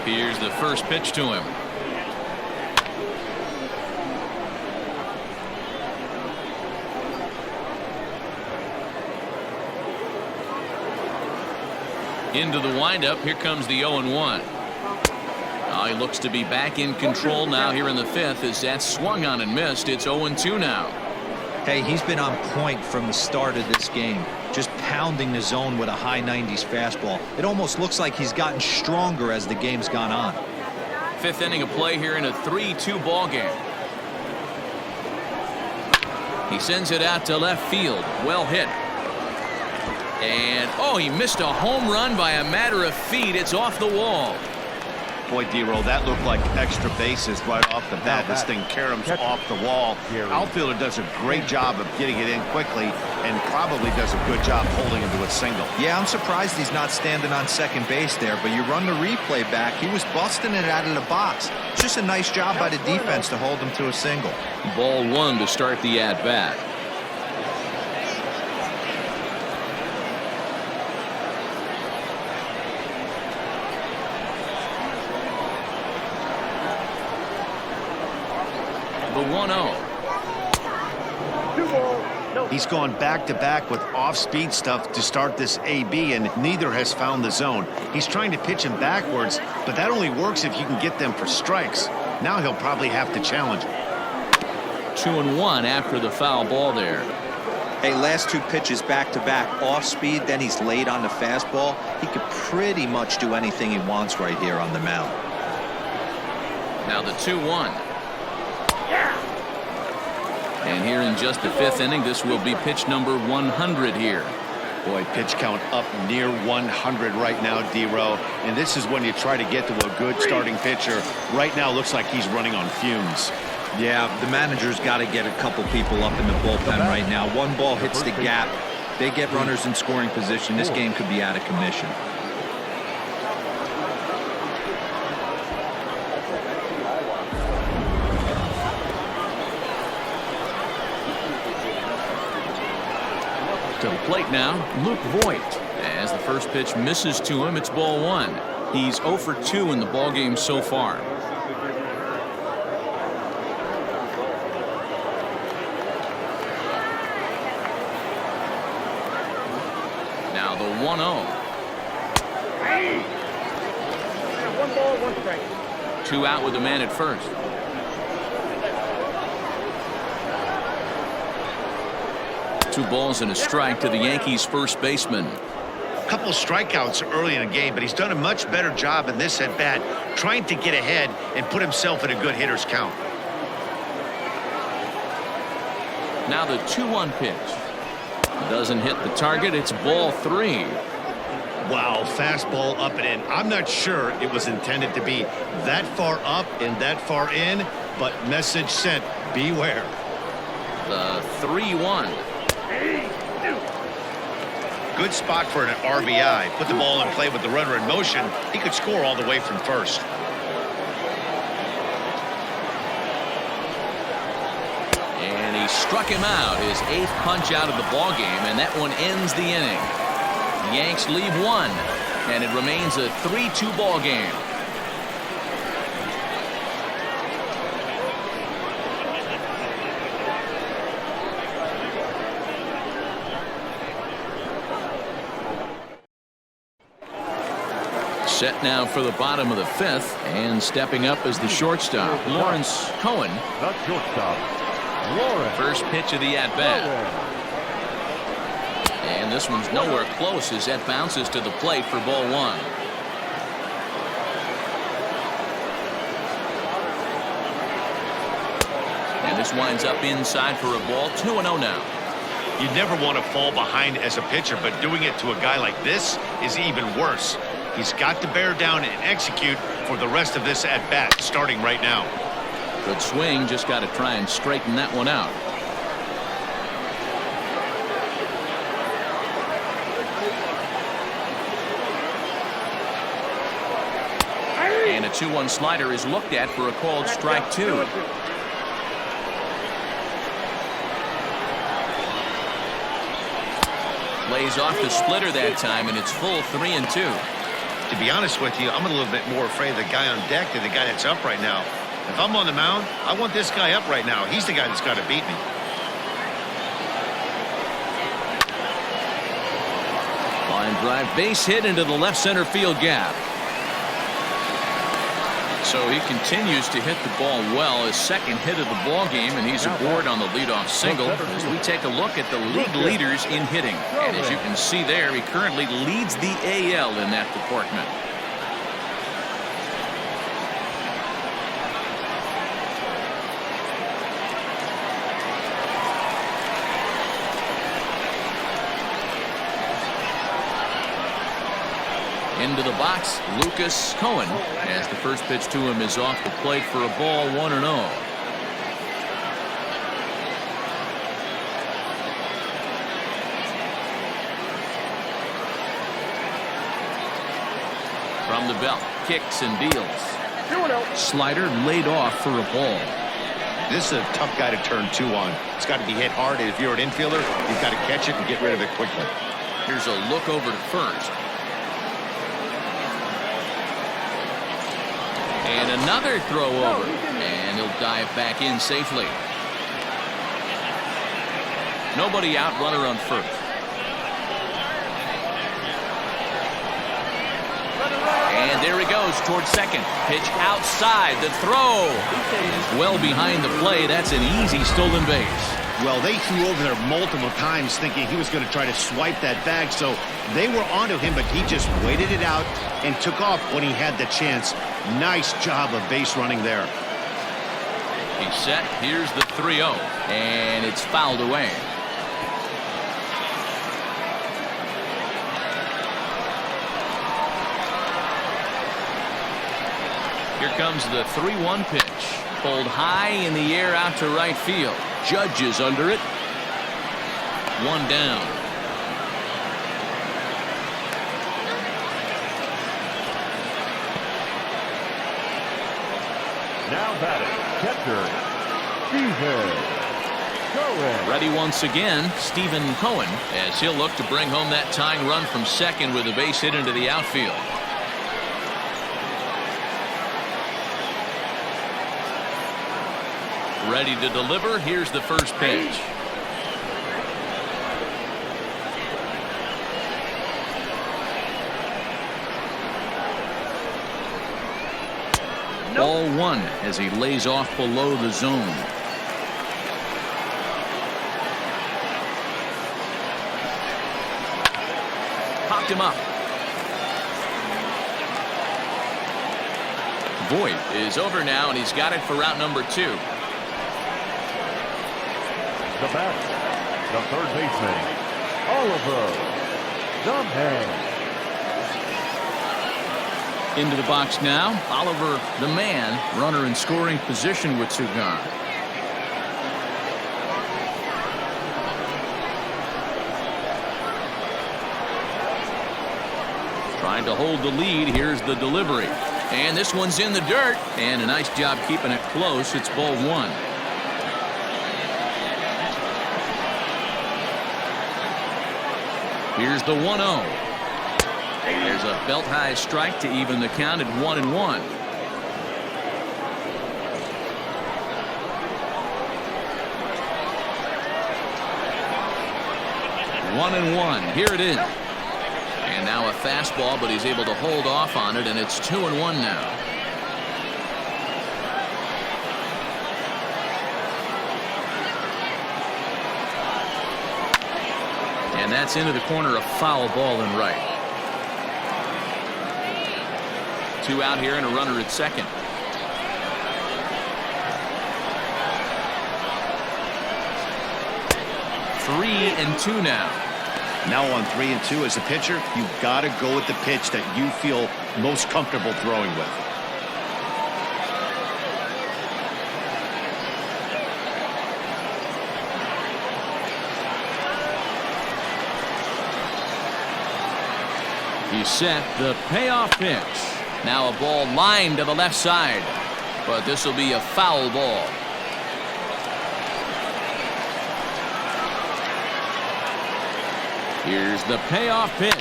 Here's the first pitch to him. Into the windup. Here comes the 0-1. Oh, he looks to be back in control now here in the fifth as that swung on and missed. It's 0-2 now. Hey, he's been on point from the start of this game, just pounding the zone with a high 90s fastball. It almost looks like he's gotten stronger as the game's gone on. Fifth inning of play here in a 3-2 ball game. He sends it out to left field. Well hit. And, oh, he missed a home run by a matter of feet. It's off the wall. Boy, D-Roll, that looked like extra bases right off the bat. This thing caroms off the wall. Outfielder does a great job of getting it in quickly and probably does a good job holding him to a single. Yeah, I'm surprised he's not standing on second base there, but you run the replay back. He was busting it out of the box. It's just a nice job by the defense to hold him to a single. Ball one to start the at-bat. The 1-0. He's gone back-to-back with off-speed stuff to start this AB, and neither has found the zone. He's trying to pitch him backwards, but that only works if you can get them for strikes. Now he'll probably have to challenge him. 2-1 after the foul ball there. Hey, last two pitches back-to-back off speed, then he's laid on the fastball. He could pretty much do anything he wants right here on the mound. Now the 2-1. And here in just the fifth inning, this will be pitch number 100 here. Boy, pitch count up near 100 right now, D-Row. And this is when you try to get to a good starting pitcher. Right now, looks like he's running on fumes. Yeah, the manager's got to get a couple people up in the bullpen right now. One ball hits the gap. They get runners in scoring position. This game could be out of commission. To the plate now, Luke Voit. As the first pitch misses to him, it's ball one. He's 0 for 2 in the ballgame so far. Now the 1-0. One ball, one strike. 2 out with the man at first. Two balls and a strike to the Yankees first baseman. A couple of strikeouts early in the game, but he's done a much better job in this at-bat, trying to get ahead and put himself in a good hitter's count. Now the 2-1 pitch. Doesn't hit the target. It's ball 3. Wow, fastball up and in. I'm not sure it was intended to be that far up and that far in, but message sent, beware. The 3-1. Good spot for an RBI. Put the ball in play with the runner in motion. He could score all the way from first. And he struck him out, his 8th punch out of the ball game, and that one ends the inning. Yanks leave 1, and it remains a 3-2 ball game. Set now for the bottom of the 5th, and stepping up as the shortstop, Lawrence Cohen. The shortstop, Lawrence. First pitch of the at-bat. And this one's nowhere close as that bounces to the plate for ball 1. And this winds up inside for a ball. 2-0 now. You never want to fall behind as a pitcher, but doing it to a guy like this is even worse. He's got to bear down and execute for the rest of this at-bat, starting right now. Good swing, just got to try and straighten that one out. And a 2-1 slider is looked at for a called strike 2. Lays off the splitter that time, and it's full 3-2. To be honest with you, I'm a little bit more afraid of the guy on deck than the guy that's up right now. If I'm on the mound, I want this guy up right now. He's the guy that's got to beat me. Line drive, base hit into the left center field gap. So he continues to hit the ball well, his 2nd hit of the ball game, and he's aboard on the leadoff single as we take a look at the league leaders in hitting. And as you can see there, he currently leads the AL in that department. Into the box, Lucas Cohen, as the first pitch to him is off the plate for a ball. 1-0. From the belt, kicks and deals. 2-0. Slider laid off for a ball. This is a tough guy to turn 2 on. It's got to be hit hard, and if you're an infielder, you've got to catch it and get rid of it quickly. Here's a look over to first. And another throw over, and he'll dive back in safely. Nobody out, runner on first. And there he goes towards second. Pitch outside, the throw is well behind the play. That's an easy stolen base. Well, they flew over there multiple times thinking he was going to try to swipe that bag, so they were onto him, but he just waited it out and took off when he had the chance. Nice job of base running there. He's set. Here's the 3-0, and it's fouled away. Here comes the 3-1 pitch. Pulled high in the air out to right field. Judge is under it. 1 down. Now batting, catcher, Stephen Cohen. Ready once again, Stephen Cohen, as he'll look to bring home that tying run from second with a base hit into the outfield. Ready to deliver. Here's the first pitch. Ball 1 as he lays off below the zone. Popped him up. Voit is over now, and he's got it for route number 2. The bat, the third baseman, Oliver Dunham. Into the box now, Oliver the man, runner in scoring position with two gone. Trying to hold the lead. Here's the delivery. And this one's in the dirt. And a nice job keeping it close. It's ball one. Here's the 1-0. There's a belt-high strike to even the count at 1-1. 1-1. Here it is. And now a fastball, but he's able to hold off on it, and it's 2-1 now. And that's into the corner, a foul ball and right. Two out here and a runner at second. 3-2 now. Now on 3-2 as a pitcher, you've got to go with the pitch that you feel most comfortable throwing with. He's set. The payoff pitch. Now a ball lined to the left side, but this will be a foul ball. Here's the payoff pitch.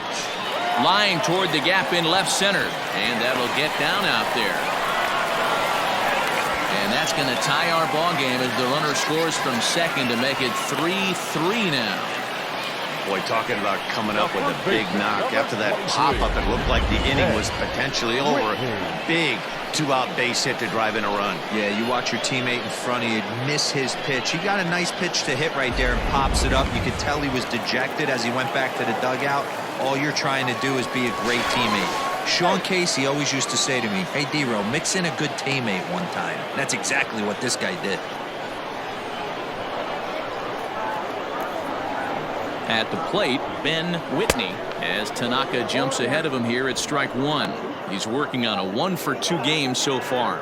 Line toward the gap in left center, and that'll get down out there. And that's going to tie our ball game as the runner scores from second to make it 3-3 now. Boy, talking about coming up with a big knock. After that pop-up, it looked like the inning was potentially over. Big two-out base hit to drive in a run. Yeah, you watch your teammate in front of you miss his pitch. He got a nice pitch to hit right there and pops it up. You could tell he was dejected as he went back to the dugout. All you're trying to do is be a great teammate. Sean Casey always used to say to me, hey, D-Row, mix in a good teammate one time. That's exactly what this guy did. At the plate, Ben Whitney, as Tanaka jumps ahead of him here at strike one. He's working on a 1-for-2 game so far.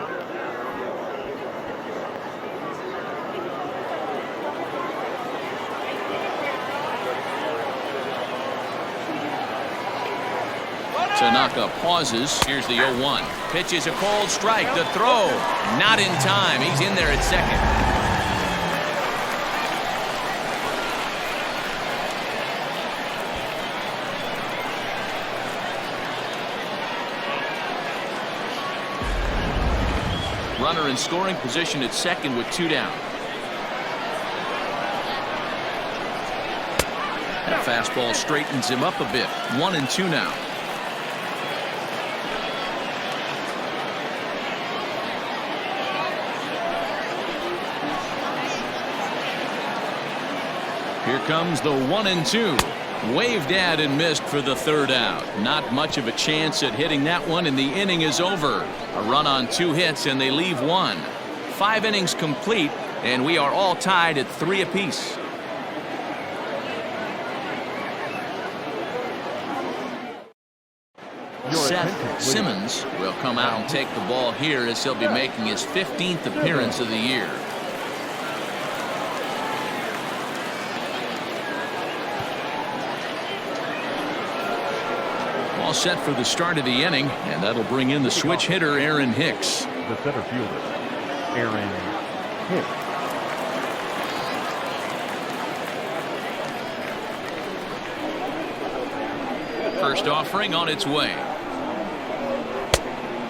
Tanaka pauses. Here's the 0-1. Pitch is a cold strike. The throw, not in time. He's in there at second. Runner in scoring position at second with two down. That fastball straightens him up a bit. 1-2 now. Here comes the 1-2. Waved at and missed for the third out. Not much of a chance at hitting that one, and the inning is over. A run on 2 hits, and they leave 1. 5 innings complete, and we are all tied at 3 apiece. Seth Simmons will come out and take the ball here as he'll be making his 15th appearance of the year. All set for the start of the inning, and that'll bring in the switch hitter Aaron Hicks. The center fielder, Aaron Hicks. First offering on its way.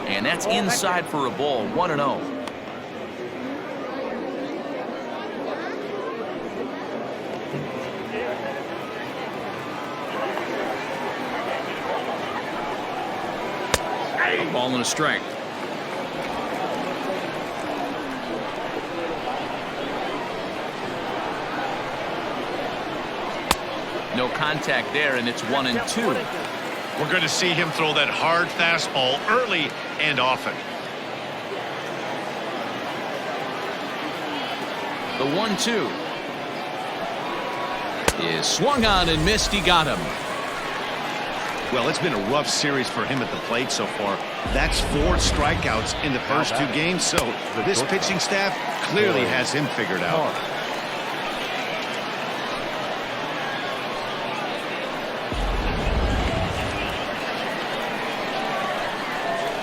And that's inside for a ball. 1-0. Ball and a strike. No contact there, and it's 1-2. We're going to see him throw that hard fastball early and often. The 1-2 is swung on and missed. He got him. Well, it's been a rough series for him at the plate so far. That's 4 strikeouts in the first 2 games, so this pitching staff clearly has him figured out.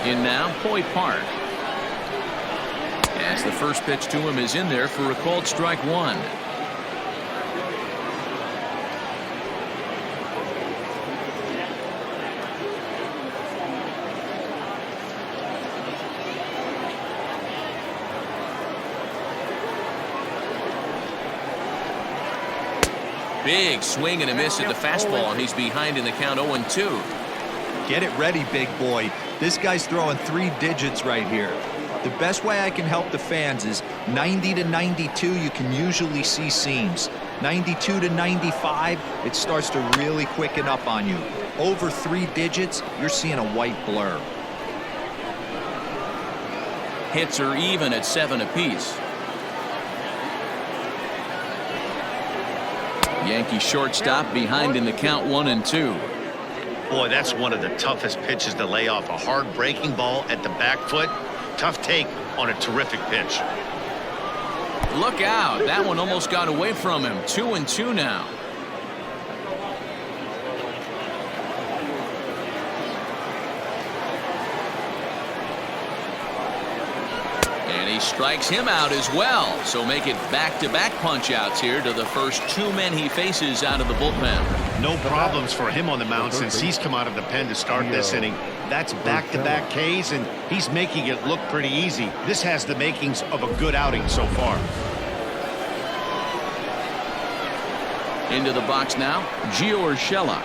In now, Hoy Park. As the first pitch to him is in there for a called strike 1. Big swing and a miss at the fastball, and he's behind in the count 0-2. Get it ready, big boy. This guy's throwing 3 digits right here. The best way I can help the fans is 90 to 92, you can usually see seams. 92 to 95, it starts to really quicken up on you. Over 3 digits, you're seeing a white blur. Hits are even at 7 apiece. Yankee shortstop behind in the count 1-2. Boy, that's one of the toughest pitches to lay off. A hard breaking ball at the back foot. Tough take on a terrific pitch. Look out. That one almost got away from him. 2-2 now. And he strikes him out as well. So make it back-to-back punch-outs here to the first 2 men he faces out of the bullpen. No problems for him on the mound since he's come out of the pen to start this inning. That's back-to-back Ks, and he's making it look pretty easy. This has the makings of a good outing so far. Into the box now, Gio Urshela.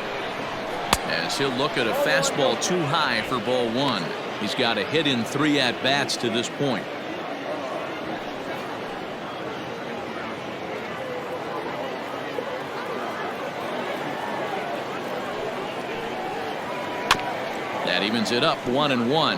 As he'll look at a fastball too high for ball 1. He's got a hit in 3 at-bats to this point. That evens it up 1-1.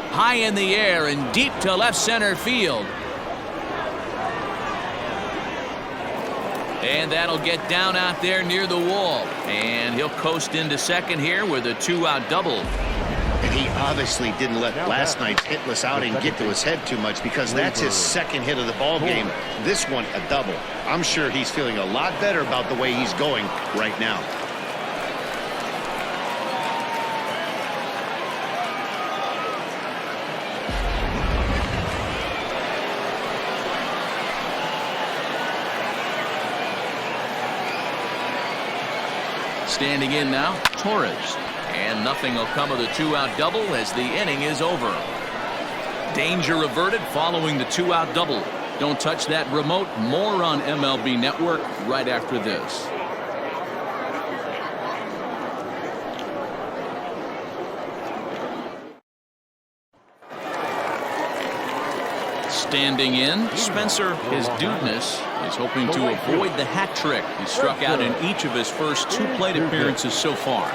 High in the air and deep to left center field. And that'll get down out there near the wall. And he'll coast into second here with a 2-out double. And he obviously didn't let last night's hitless outing get to his head too much, because that's his second hit of the ball game. This one a double. I'm sure he's feeling a lot better about the way he's going right now. Standing in now, Torres. And nothing will come of the 2-out double as the inning is over. Danger averted following the 2-out double. Don't touch that remote. More on MLB Network right after this. Standing in, Spencer, his dudeness, is hoping to avoid the hat trick. He struck out in each of his first 2 plate appearances so far.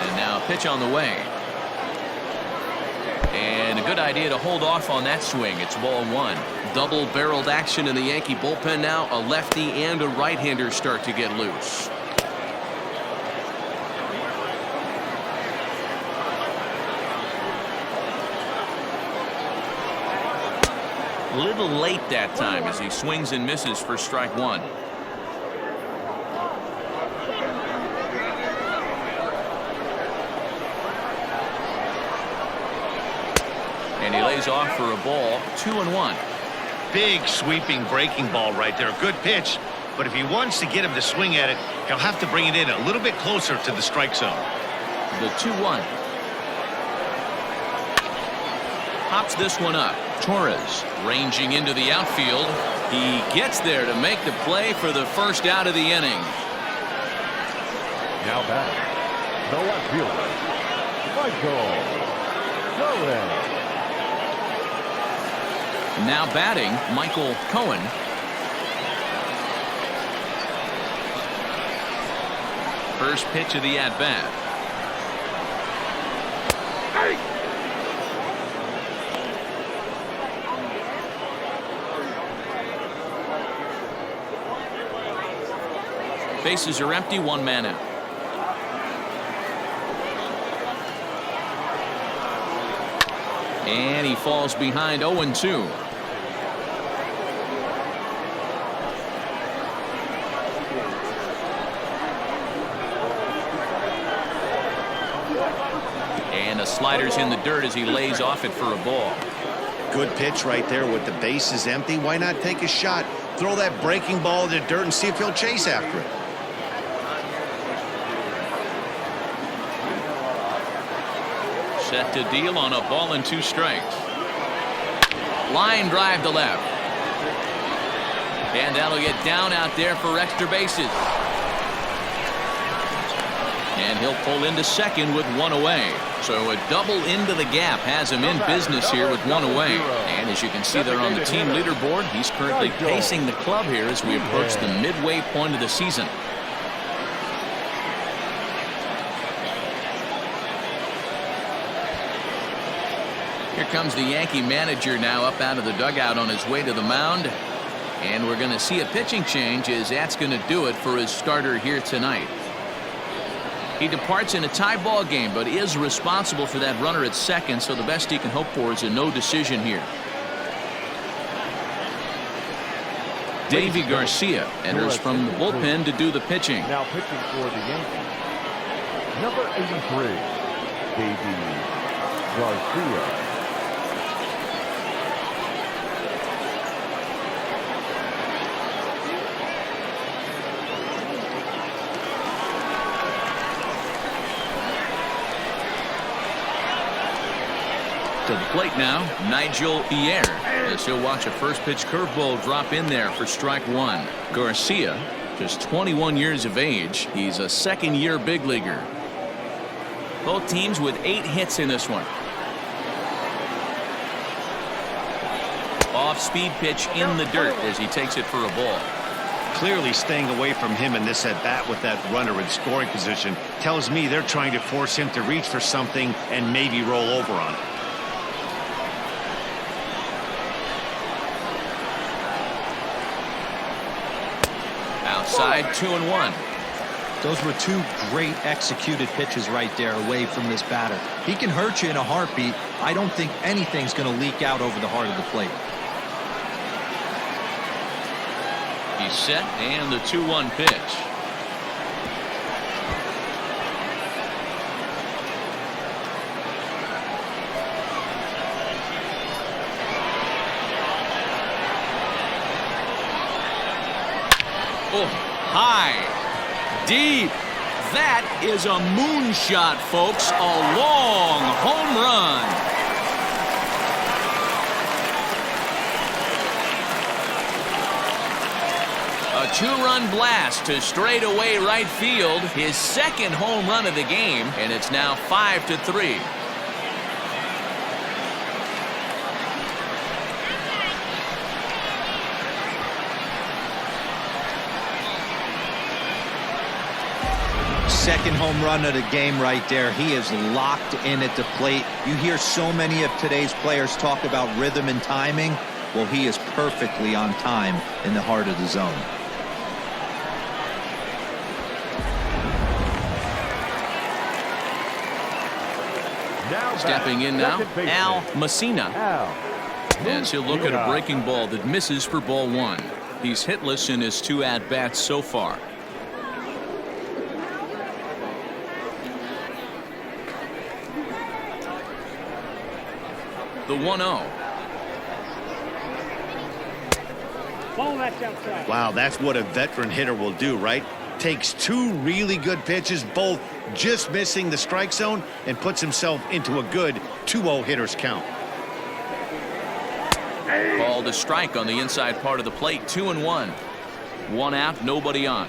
And now a pitch on the way. And a good idea to hold off on that swing. It's ball 1. Double-barreled action in the Yankee bullpen now. A lefty and a right-hander start to get loose. A little late that time as he swings and misses for strike 1. And he lays off for a ball. 2-1. Big sweeping breaking ball right there. Good pitch, but if he wants to get him to swing at it, he'll have to bring it in a little bit closer to the strike zone. The 2-1. Pops this one up. Torres ranging into the outfield. He gets there to make the play for the first out of the inning. Now back, the left fielder, Michael Cohen. Now batting, Michael Cohen. First pitch of the at-bat. Bases are empty, one man out. And he falls behind 0-2. And the slider's in the dirt as he lays off it for a ball. Good pitch right there with the bases empty. Why not take a shot? Throw that breaking ball in the dirt and see if he'll chase after it. Set to deal on a ball and 2 strikes. Line drive to left. And that'll get down out there for extra bases. And he'll pull into second with 1 away. So a double into the gap has him in business here with 1 away. And as you can see there on the team leaderboard, he's currently pacing the club here as we approach the midway point of the season. Here comes the Yankee manager now up out of the dugout on his way to the mound. And we're going to see a pitching change as that's going to do it for his starter here tonight. He departs in a tie ball game, but is responsible for that runner at second, so the best he can hope for is a no decision here. Davy Garcia enters from the bullpen to do the pitching. Now pitching for the Yankees, number 83, Davy Garcia. To the plate now, Nigel Pierre, as he'll watch a first pitch curveball drop in there for strike 1. Garcia, just 21 years of age. He's a second-year big leaguer. Both teams with 8 hits in this one. Off-speed pitch in the dirt as he takes it for a ball. Clearly staying away from him in this at-bat with that runner in scoring position tells me they're trying to force him to reach for something and maybe roll over on it. Outside, 2-1. Those were 2 great executed pitches right there away from this batter. He can hurt you in a heartbeat. I don't think anything's going to leak out over the heart of the plate. He's set, and the 2-1 pitch. Oh, high, deep. That is a moonshot, folks. A long home run. A 2-run blast to straightaway right field. His second home run of the game, and it's now 5-3. Second home run of the game right there. He is locked in at the plate. You hear so many of today's players talk about rhythm and timing. Well, he is perfectly on time in the heart of the zone. Stepping in now, Al Messina. As he'll look at a breaking ball that misses for ball 1. He's hitless in his 2 at-bats so far. The 1-0. Ball, that's outside. Wow, that's what a veteran hitter will do, right? Takes 2 really good pitches, both just missing the strike zone, and puts himself into a good 2-0 hitter's count. Ball to strike on the inside part of the plate. 2-1. 1 out, nobody on.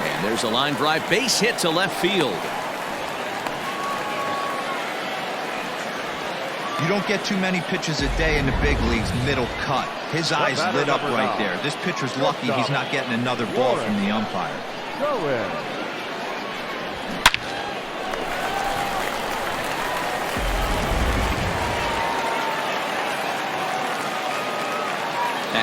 And there's a line drive, base hit to left field. You don't get too many pitches a day in the big leagues middle cut. His eyes lit up right there. This pitcher's lucky he's not getting another ball from the umpire. Go in.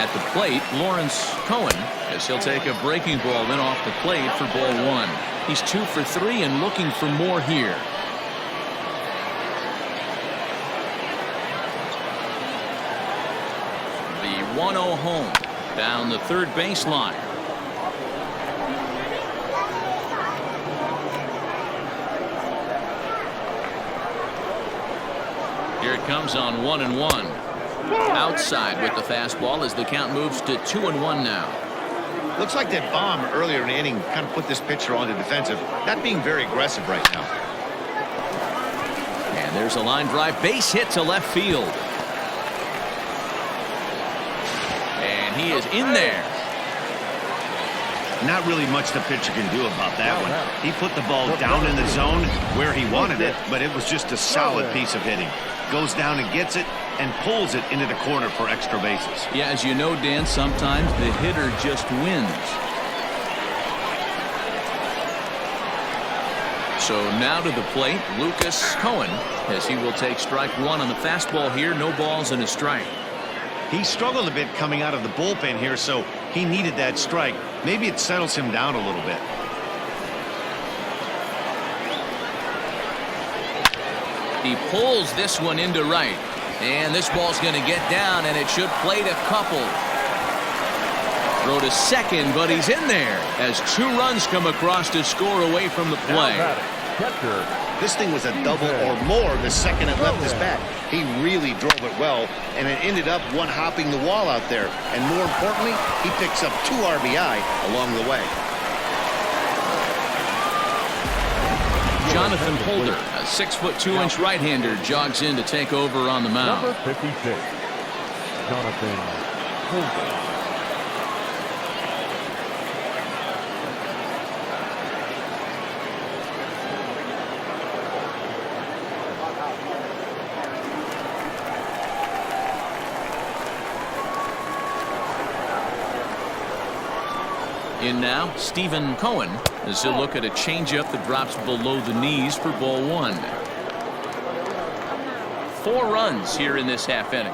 At the plate, Lawrence Cohen, as he'll take a breaking ball in off the plate for ball 1. He's 2 for 3 and looking for more here. The 1-0 home down the third baseline. Here it comes on 1-1. Outside with the fastball as the count moves to 2-1 now. Looks like that bomb earlier in the inning kind of put this pitcher on the defensive. Not being very aggressive right now. And there's a line drive base hit to left field. And he is in there. Not really much the pitcher can do about that one. He put the ball down in the zone where he wanted it, but it was just a solid piece of hitting. Goes down and gets it and pulls it into the corner for extra bases. Yeah, as you know, Dan, sometimes the hitter just wins. So now to the plate, Lucas Cohen, as he will take strike 1 on the fastball here. No balls and a strike. He struggled a bit coming out of the bullpen here, so he needed that strike. Maybe it settles him down a little bit. He pulls this one into right. And this ball's going to get down, and it should plate a couple. Throw to second, but he's in there as 2 runs come across to score away from the play. This thing was a double or more the second it left his bat. He really drove it well, and it ended up one hopping the wall out there. And more importantly, he picks up 2 RBI along the way. Jonathan Holder, a 6'2" right-hander, jogs in to take over on the mound. Number 56, Jonathan Holder. In now, Stephen Cohen, as he'll look at a changeup that drops below the knees for ball 1. 4 runs here in this half inning.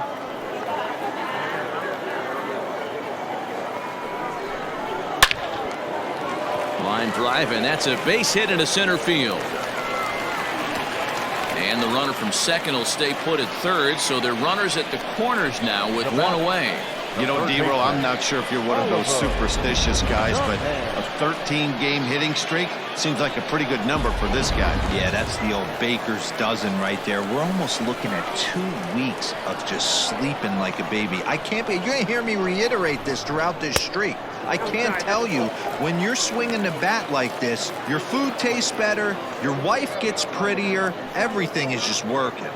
Line drive, and that's a base hit into center field. And the runner from second will stay put at third, so they're runners at the corners now with 1 away. You know, D-Roll, I'm not sure if you're one of those superstitious guys, but a 13-game hitting streak seems like a pretty good number for this guy. Yeah, that's the old baker's dozen right there. We're almost looking at 2 weeks of just sleeping like a baby. I can't be. You're going to hear me reiterate this throughout this streak. I can't tell you, when you're swinging the bat like this, your food tastes better, your wife gets prettier, everything is just working.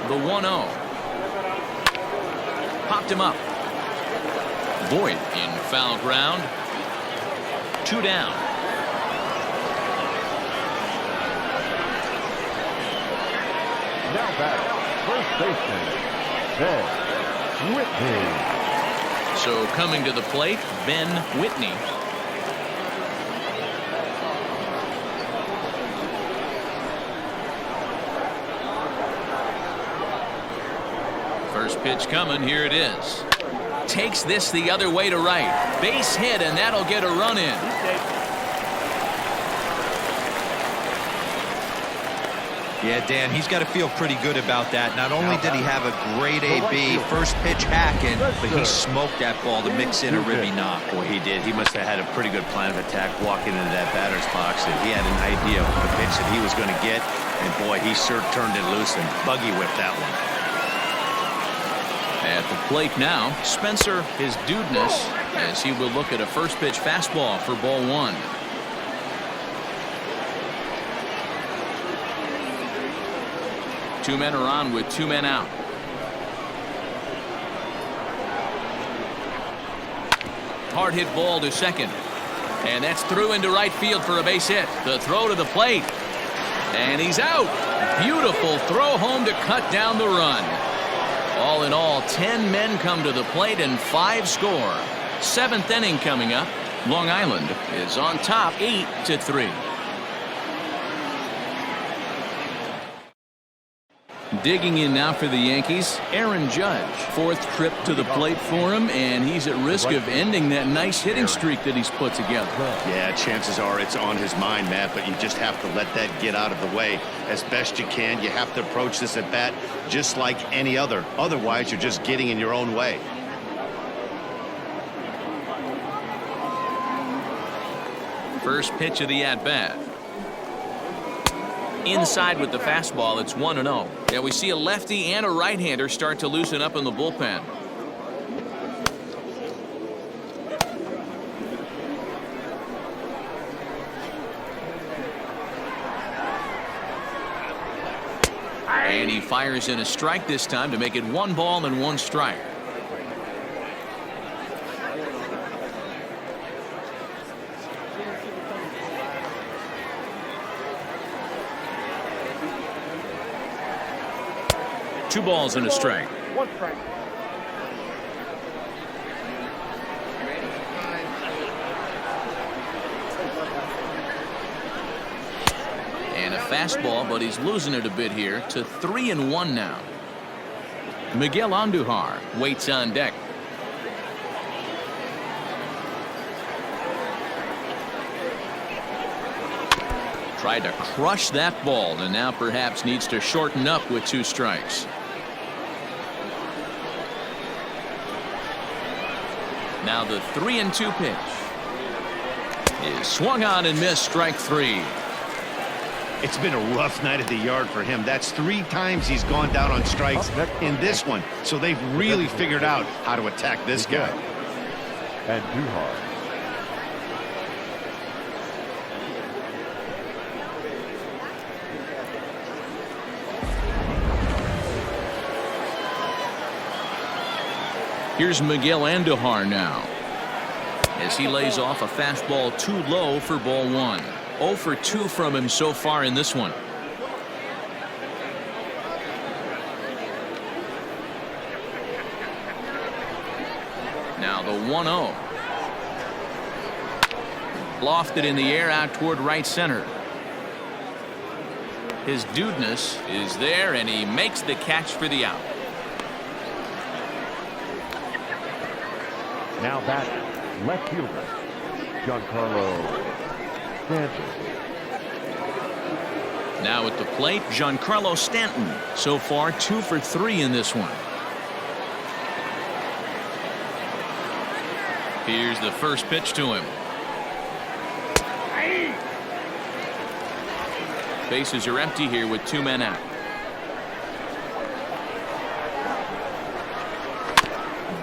The 1-0. Popped him up. Voit in foul ground. 2 down. Now batting, first baseman, Ben Whitney. So coming to the plate, Ben Whitney. First pitch coming. Here it is. Takes this the other way to right. Base hit, and that'll get a run in. Yeah, Dan, he's got to feel pretty good about that. Not only did he have a great AB, first pitch hacking, but he smoked that ball to mix in a ribby knock. Boy, he did. He must have had a pretty good plan of attack walking into that batter's box, and he had an idea of the pitch that he was going to get, and boy, he sure turned it loose and buggy whipped that one. At the plate now, Spencer his dudeness, as he will look at a first pitch fastball for ball 1. Two men are on with 2 men out. Hard hit ball to second. And that's through into right field for a base hit. The throw to the plate. And he's out. Beautiful throw home to cut down the run. All in all, 10 men come to the plate and 5 score. 7th inning coming up. Long Island is on top 8-3. Digging in now for the Yankees, Aaron Judge. Fourth trip to the plate for him, and he's at risk of ending that nice hitting streak that he's put together. Yeah, chances are it's on his mind, Matt, but you just have to let that get out of the way as best you can. You have to approach this at bat just like any other. Otherwise, you're just getting in your own way. First pitch of the at-bat. Inside with the fastball, it's 1-0. Yeah, we see a lefty and a right-hander start to loosen up in the bullpen. And he fires in a strike this time to make it 1 ball and 1 strike. Two balls and a strike. 1 strike. And a fastball, but he's losing it a bit here to 3-1 now. Miguel Andujar waits on deck. Tried to crush that ball and now perhaps needs to shorten up with 2 strikes. Now the 3-2 pitch is swung on and missed, strike 3. It's been a rough night at the yard for him. That's 3 times he's gone down on strikes in this one. So they've really figured out how to attack this guy. And Duhar. Here's Miguel Andujar now as he lays off a fastball too low for ball 1. 0 for 2 from him so far in this one. Now the 1-0. Lofted in the air out toward right center. His dudeness is there, and he makes the catch for the out. Now back, left fielder, Giancarlo Stanton. Now at the plate, Giancarlo Stanton. So far 2 for 3 in this one. Here's the first pitch to him. Bases are empty here with 2 men out.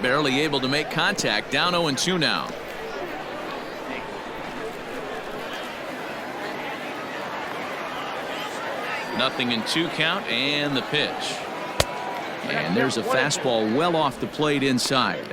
Barely able to make contact. Down 0-2 now. Nothing in 2 count, and the pitch. And there's a fastball well off the plate inside.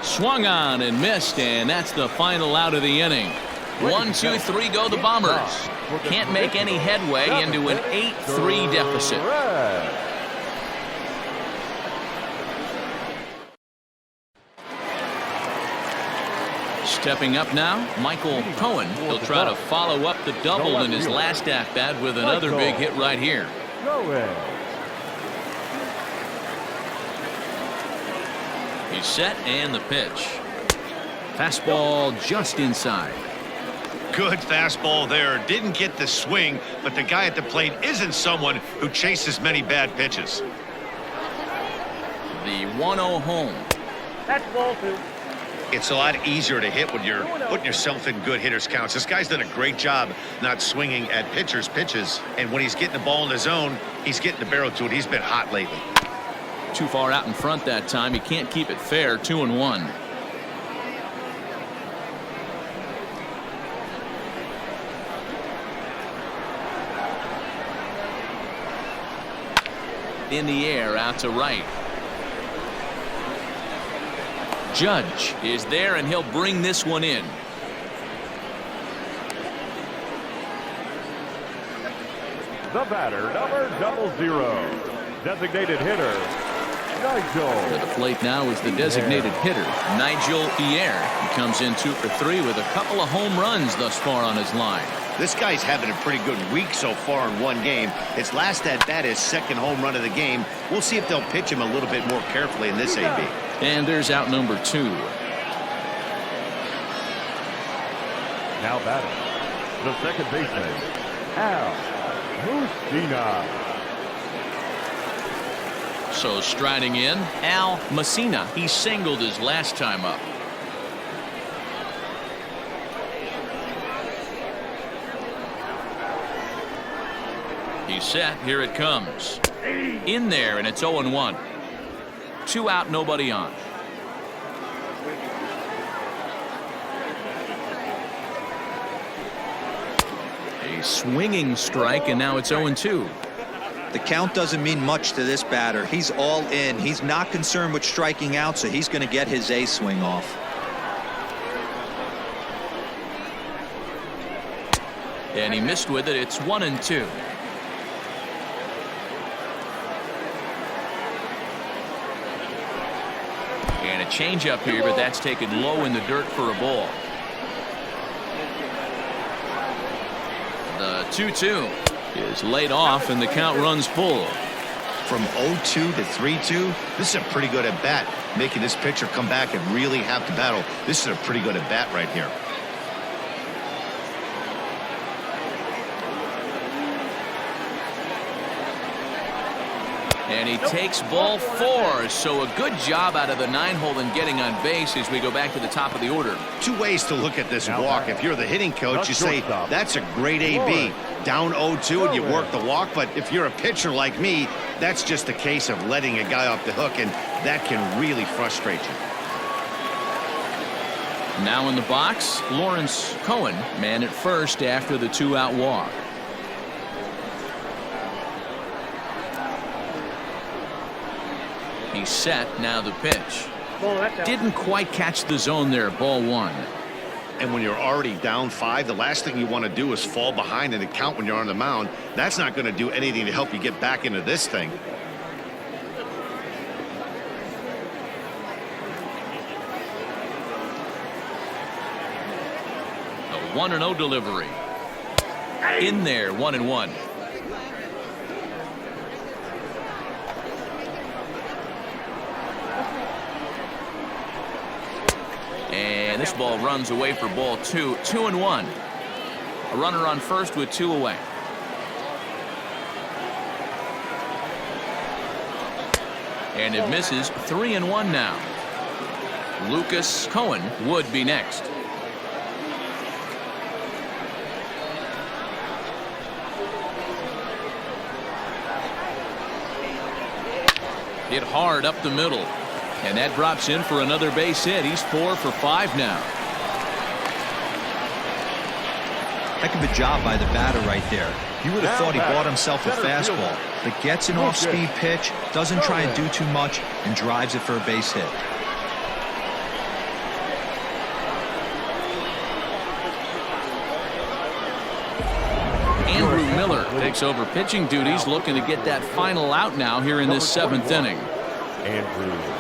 Swung on and missed, and that's the final out of the inning. 1, 2, 3 go the Bombers. Can't make any headway into an 8-3 deficit. Stepping up now, Michael Cohen. He'll try to follow up the double in his last at-bat with another big hit right here. He's set, and the pitch. Fastball just inside. Good fastball there. Didn't get the swing, but the guy at the plate isn't someone who chases many bad pitches. The 1-0 home. That's ball 2. It's a lot easier to hit when you're putting yourself in good hitters counts. This guy's done a great job not swinging at pitchers' pitches. And when he's getting the ball in the zone, he's getting the barrel to it. He's been hot lately. Too far out in front that time. He can't keep it fair. 2-1. In the air out to right. Judge is there, and he'll bring this one in. The batter, number 00, designated hitter, Nigel. To the plate now is the designated hitter, Nigel Pierre. He comes in 2 for 3 with a couple of home runs thus far on his line. This guy's having a pretty good week so far in one game. His last at bat is second home run of the game. We'll see if they'll pitch him a little bit more carefully in this AB. And there's out number 2. Now batting, the second baseman, Al Musina. So striding in, Al Messina. He singled his last time up. He's set. Here it comes. In there, and it's 0-1. 2 out, nobody on. A swinging strike, and now it's 0-2. The count doesn't mean much to this batter. He's all in. He's not concerned with striking out, so he's going to get his A swing off. And he missed with it. It's 1-2. And a changeup here, but that's taken low in the dirt for a ball. The 2-2 is laid off, and the count runs full. From 0-2 to 3-2, this is a pretty good at bat. Making this pitcher come back and really have to battle. This is a pretty good at bat right here. And he takes ball 4. So a good job out of the 9-hole in getting on base as we go back to the top of the order. 2 ways to look at this walk. If you're the hitting coach, you say that's a great AB. Down 0-2 and you work the walk. But if you're a pitcher like me, that's just a case of letting a guy off the hook, and that can really frustrate you. Now in the box, Lawrence Cohen, man at first after the 2-out walk. He's set. Now the pitch. Didn't quite catch the zone there. Ball 1. And when you're already down 5, the last thing you want to do is fall behind in the count when you're on the mound. That's not going to do anything to help you get back into this thing. A 1-0 delivery. In there, 1-1. And this ball runs away for ball 2. 2-1. A runner on first with 2 away. And it misses. 3-1 now. Lucas Cohen would be next. Hit hard up the middle. And that drops in for another base hit. He's 4 for 5 now. Heck of a job by the batter right there. You would have thought he bought himself a fastball, but gets an off-speed pitch, doesn't try and do too much, and drives it for a base hit. Andrew Miller takes over pitching duties, looking to get that final out now here in this 7th inning. Andrew Miller.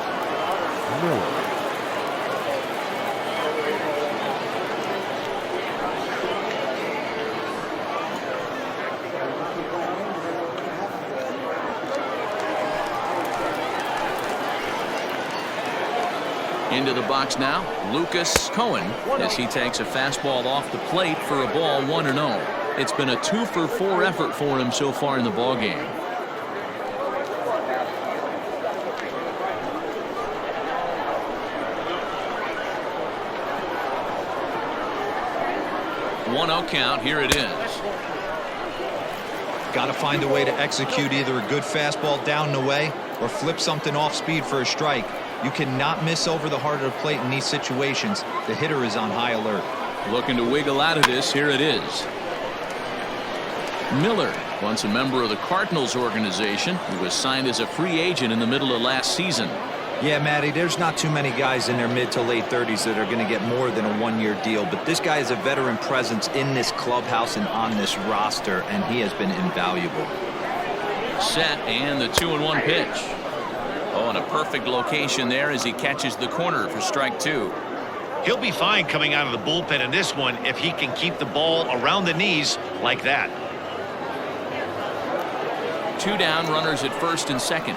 Into the box now, Lucas Cohen, as he takes a fastball off the plate for a ball 1-0. It's been a 2 for 4 effort for him so far in the ballgame. One-0 count. Here it is. Got to find a way to execute either a good fastball down and away or flip something off speed for a strike. You cannot miss over the heart of the plate in these situations. The hitter is on high alert. Looking to wiggle out of this. Here it is. Miller, once a member of the Cardinals organization, he was signed as a free agent in the middle of last season. Yeah, Matty, there's not too many guys in their mid to late 30s that are going to get more than a one-year deal, but this guy is a veteran presence in this clubhouse and on this roster, and he has been invaluable. Set, and the 2-1 pitch. Oh, and a perfect location there as he catches the corner for strike 2. He'll be fine coming out of the bullpen in this one if he can keep the ball around the knees like that. 2 down, runners at first and second.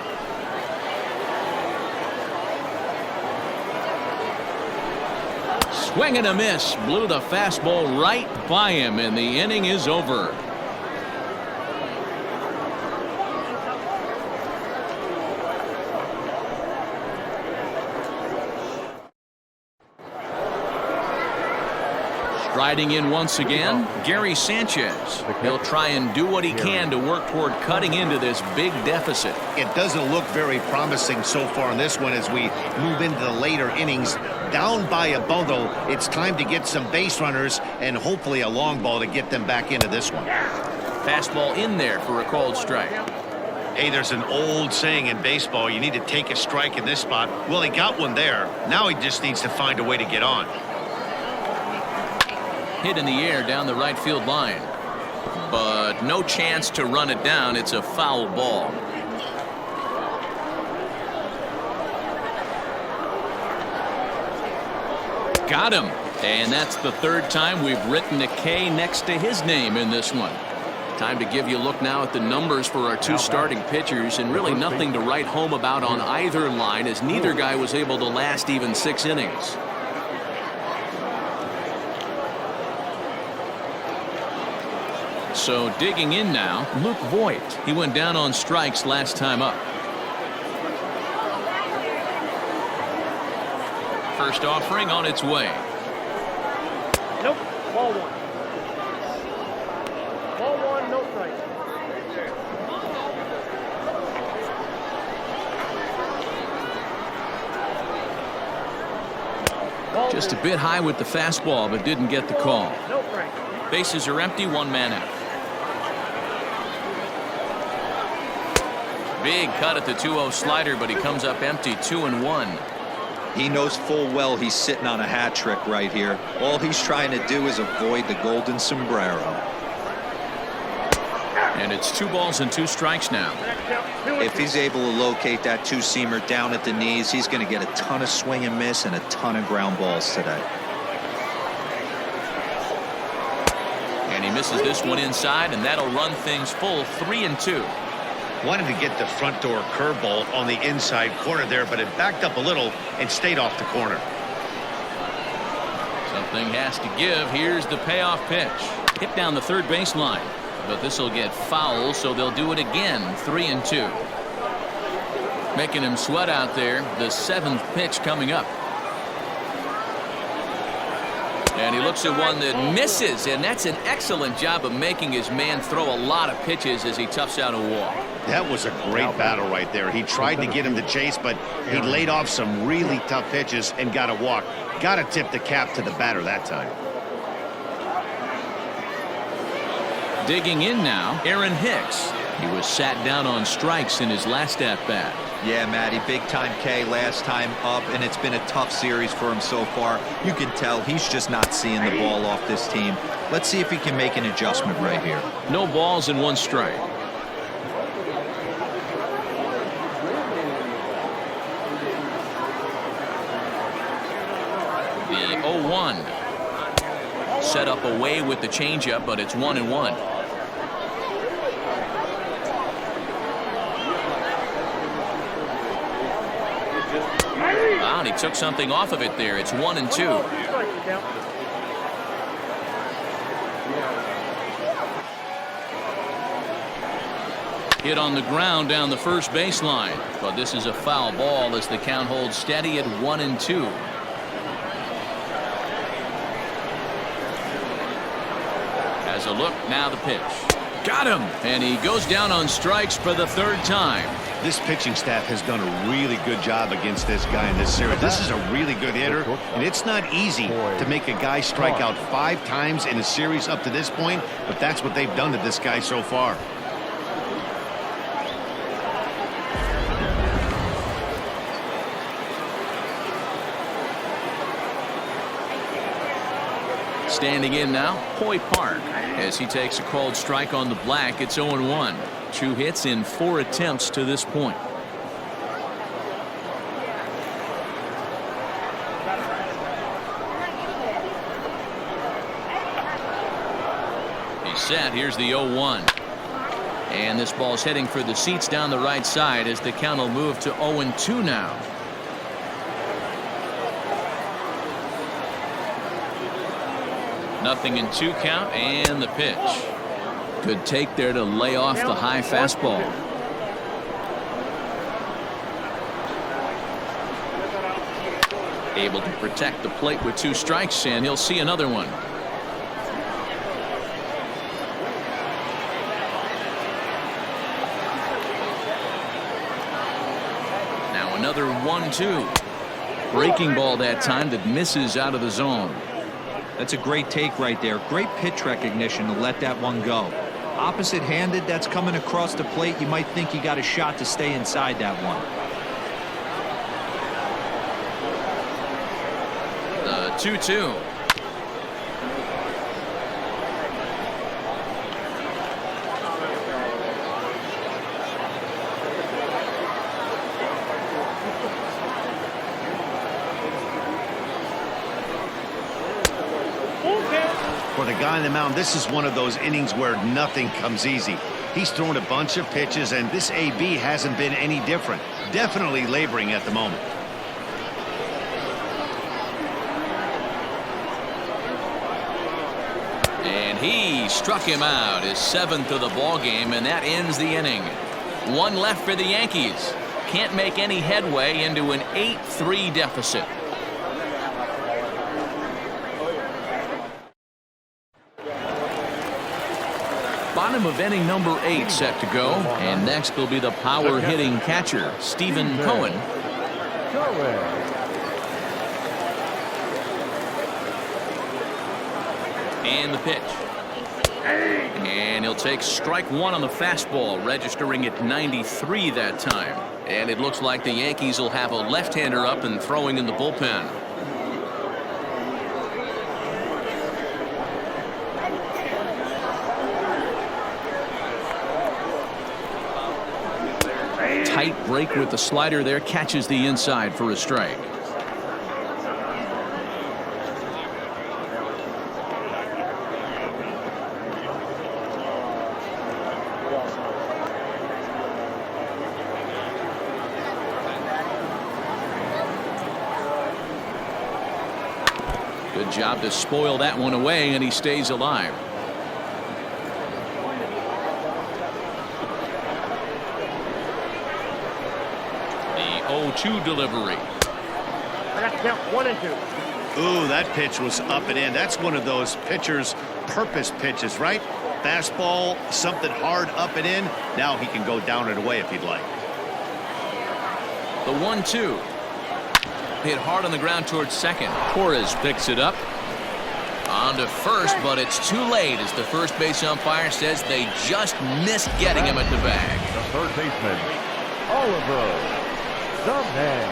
Swing and a miss. Blew the fastball right by him, and the inning is over. Striding in once again, Gary Sanchez. He'll try and do what he can to work toward cutting into this big deficit. It doesn't look very promising so far in this one as we move into the later innings. Down by a bundle, it's time to get some base runners and hopefully a long ball to get them back into this one. Fastball in there for a called strike. Hey, there's an old saying in baseball, you need to take a strike in this spot. Well, he got one there. Now he just needs to find a way to get on. Hit in the air down the right field line, but no chance to run it down. It's a foul ball. Got him, and that's the 3rd time we've written a K next to his name in this one. Time to give you a look now at the numbers for our 2 starting pitchers, and really nothing to write home about on either line as neither guy was able to last even 6 innings. So digging in now, Luke Voigt. He went down on strikes last time up. First offering on its way. Nope. Ball 1. Ball 1, no strike. Just a bit high with the fastball, but didn't get the call. No strike. Bases are empty, 1 man out. Big cut at the 2-0 slider, but he comes up empty, 2-1. He knows full well he's sitting on a hat trick right here. All he's trying to do is avoid the golden sombrero. And it's 2 balls and 2 strikes now. If he's able to locate that 2-seamer down at the knees, he's going to get a ton of swing and miss and a ton of ground balls today. And he misses this one inside, and that'll run things full, 3-2. Wanted to get the front door curveball on the inside corner there, but it backed up a little and stayed off the corner. Something has to give. Here's the payoff pitch. Hit down the 3rd baseline, but this will get foul, so they'll do it again, 3-2. Making him sweat out there. The 7th pitch coming up. And he looks at one that misses, and that's an excellent job of making his man throw a lot of pitches as he toughs out a walk. That was a great battle right there. He tried to get him to chase, but he laid off some really tough pitches and got a walk. Got to tip the cap to the batter that time. Digging in now, Aaron Hicks. He was sat down on strikes in his last at-bat. Yeah, Matty, big-time K last time up, and it's been a tough series for him so far. You can tell he's just not seeing the ball off this team. Let's see if he can make an adjustment right here. No balls and 1 strike. The 0-1. Set up away with the changeup, but it's 1-1. And he took something off of it there. It's 1-2. Hit on the ground down the first baseline, but this is a foul ball as the count holds steady at 1-2. As a look, now the pitch. Got him, and he goes down on strikes for the 3rd time. This pitching staff has done a really good job against this guy in this series. This is a really good hitter, and it's not easy to make a guy strike out 5 times in a series up to this point, but that's what they've done to this guy so far. Standing in now, Hoy Park, as he takes a called strike on the black. It's 0-1. 2 hits in 4 attempts to this point. He's set. Here's the 0-1. And this ball's heading for the seats down the right side as the count will move to 0-2 now. Nothing in 2 count, and the pitch. Good take there to lay off the high fastball. Able to protect the plate with 2 strikes, and he'll see another one. Now another 1-2. Breaking ball that time that misses out of the zone. That's a great take right there. Great pitch recognition to let that one go. Opposite-handed, that's coming across the plate. You might think you got a shot to stay inside that one. The 2-2. For the guy on the mound, this is one of those innings where nothing comes easy. He's thrown a bunch of pitches, and this AB hasn't been any different. Definitely laboring at the moment. And he struck him out, his 7th of the ball game, and that ends the inning. 1 left for the Yankees. Can't make any headway into an 8-3 deficit. Bottom of inning number 8 set to go, and next will be the power hitting catcher Stephen Cohen. And the pitch. And he'll take strike 1 on the fastball, registering at 93 that time. And it looks like the Yankees will have a left-hander up and throwing in the bullpen. Tight break with the slider there, catches the inside for a strike. Good job to spoil that one away, and he stays alive. The 0-2 delivery. I got to count 1 and 2. Ooh, that pitch was up and in. That's one of those pitcher's purpose pitches, right? Fastball, something hard up and in. Now he can go down and away if he'd like. The 1-2. Hit hard on the ground towards second. Torres picks it up. On to first, but it's too late as the first base umpire says they just missed getting him at the bag. The third baseman, Oliver, the man.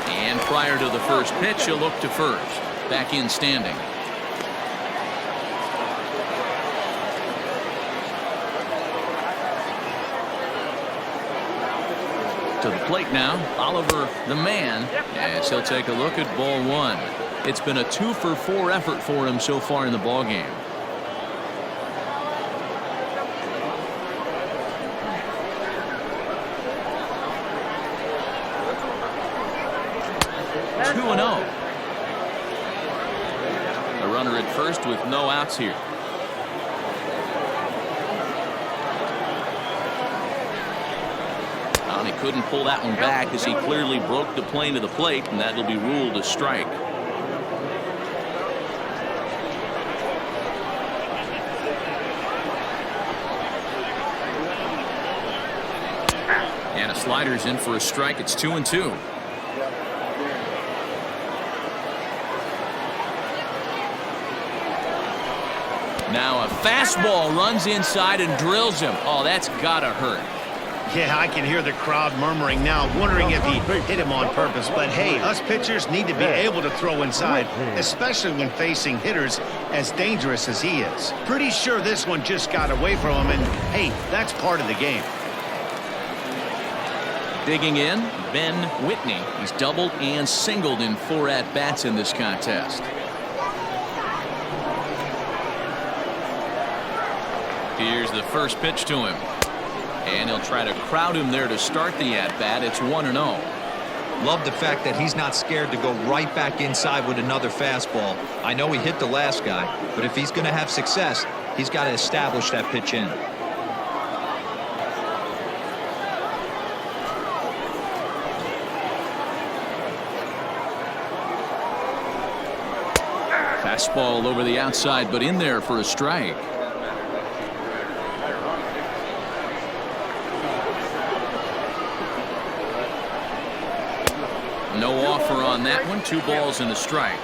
And prior to the first pitch, he'll look to first. Back in standing. To the plate now, Oliver the man, as he'll take a look at ball 1. It's been a 2-for-4 effort for him so far in the ball game. A runner at first with no outs here. And he couldn't pull that one back as he clearly broke the plane of the plate, and that'll be ruled a strike. And a slider's in for a strike. It's 2-2. Now a fastball runs inside and drills him. Oh, that's gotta hurt. Yeah, I can hear the crowd murmuring now, wondering if he hit him on purpose. But hey, us pitchers need to be able to throw inside, especially when facing hitters as dangerous as he is. Pretty sure this one just got away from him, and hey, that's part of the game. Digging in, Ben Whitney. He's doubled and singled in 4 at-bats in this contest. Here's the first pitch to him. And he'll try to crowd him there to start the at-bat. It's 1-0. Love the fact that he's not scared to go right back inside with another fastball. I know he hit the last guy, but if he's going to have success, he's got to establish that pitch in. Fastball over the outside, but in there for a strike. No offer on that one. 2 balls and a strike.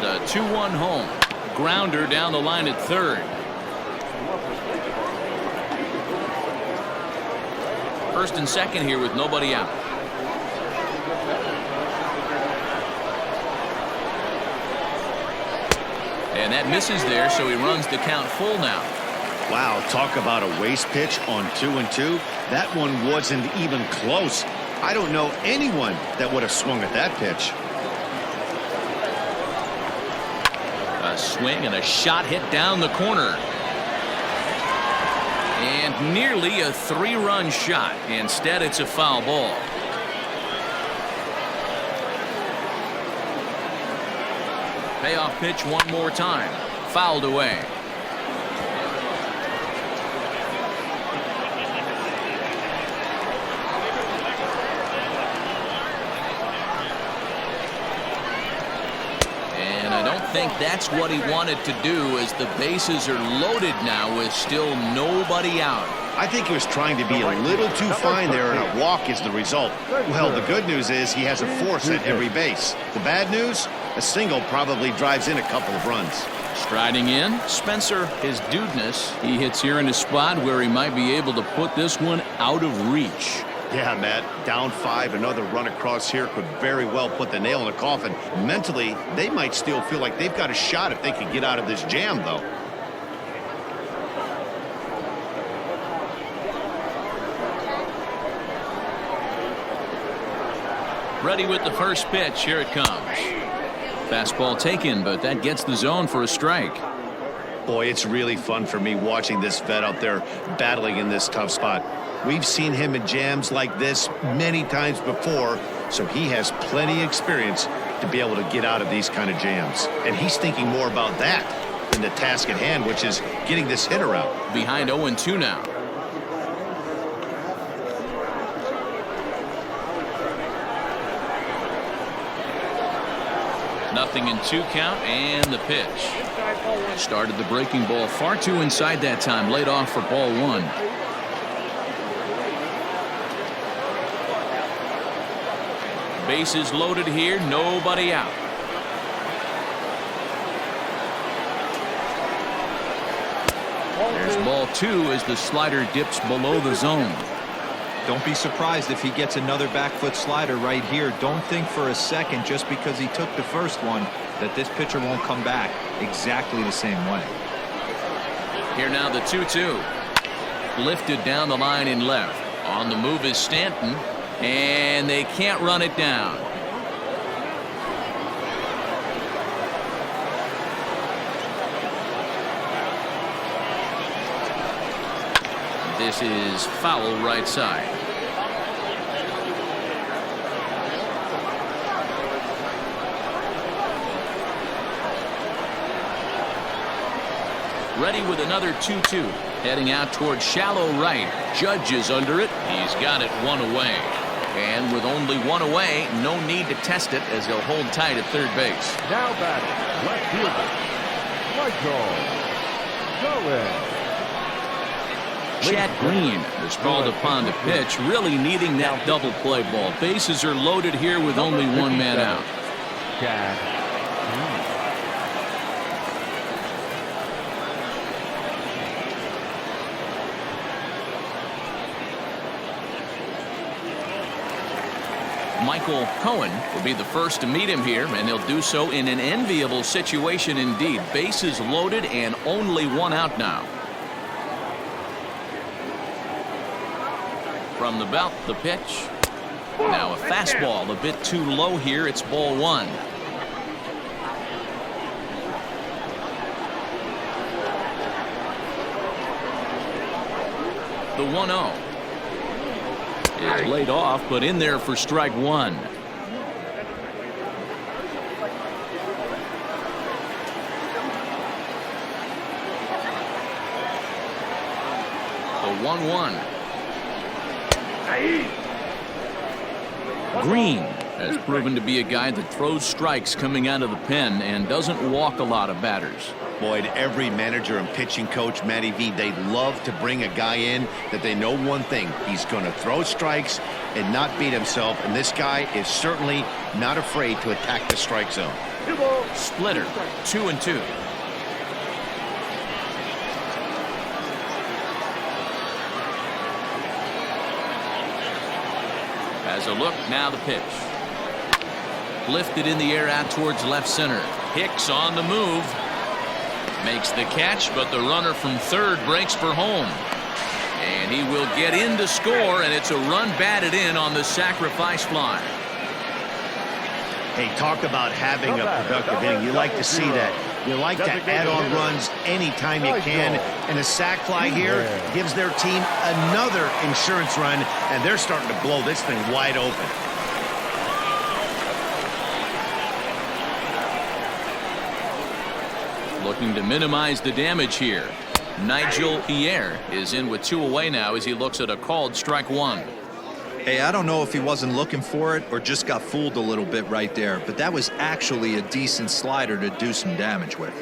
The 2-1 home. Grounder down the line at third. First and second here with nobody out. And that misses there, so he runs the count full now. Wow, talk about a waste pitch on 2-2. That one wasn't even close. I don't know anyone that would have swung at that pitch. A swing and a shot hit down the corner. And nearly a 3-run shot. Instead, it's a foul ball. Payoff pitch one more time. Fouled away. And I don't think that's what he wanted to do, as the bases are loaded now with still nobody out. I think he was trying to be a little too fine there, and a walk is the result. Well, the good news is he has a force at every base. The bad news? A single probably drives in a couple of runs. Striding in, Spencer, his dudeness. He hits here in a spot where he might be able to put this one out of reach. Yeah, Matt, down 5, another run across here could very well put the nail in the coffin. Mentally, they might still feel like they've got a shot if they can get out of this jam, though. Ready with the first pitch. Here it comes. Fastball taken, but that gets the zone for a strike. Boy, it's really fun for me watching this vet out there battling in this tough spot. We've seen him in jams like this many times before, so he has plenty of experience to be able to get out of these kind of jams. And he's thinking more about that than the task at hand, which is getting this hitter out. Behind 0-2 now. Nothing in 2 count, and the pitch. Started the breaking ball far too inside that time. Laid off for ball 1. Bases loaded here. Nobody out. There's ball 2 as the slider dips below the zone. Don't be surprised if he gets another back foot slider right here. Don't think for a second, just because he took the first one, that this pitcher won't come back exactly the same way. Here now the 2-2. Lifted down the line in left. On the move is Stanton, and they can't run it down. This is foul right side. Ready with another 2-2. Heading out towards shallow right. Judge is under it. He's got it 1 away. And with only 1 away, no need to test it, as he'll hold tight at third base. Now batting, left fielder, Michael Goin. Chad Green is called upon to pitch, really needing that double play ball. Bases are loaded here with only 1 man out. Chad Michael Cohen will be the first to meet him here, and he'll do so in an enviable situation indeed. Bases loaded and only one out now. From the belt, the pitch. Now a fastball a bit too low here. It's ball one. The 1-0 is laid off, but in there for strike one. The 1-1. Green has proven to be a guy that throws strikes coming out of the pen and doesn't walk a lot of batters. Boyd, every manager and pitching coach, Matty V, they love to bring a guy in that they know one thing. He's going to throw strikes and not beat himself, and this guy is certainly not afraid to attack the strike zone. Splitter, 2-2. As a look, now the pitch. Lifted in the air out towards left center. Hicks on the move. Makes the catch, but the runner from third breaks for home. And he will get in to score, and it's a run batted in on the sacrifice fly. Hey, talk about having a productive inning. You like to see that. You like to add on runs anytime you can. And a sac fly here gives their team another insurance run, and they're starting to blow this thing wide open. Looking to minimize the damage here. Nigel Pierre is in with 2 away now as he looks at a called strike one. Hey, I don't know if he wasn't looking for it or just got fooled a little bit right there, but that was actually a decent slider to do some damage with.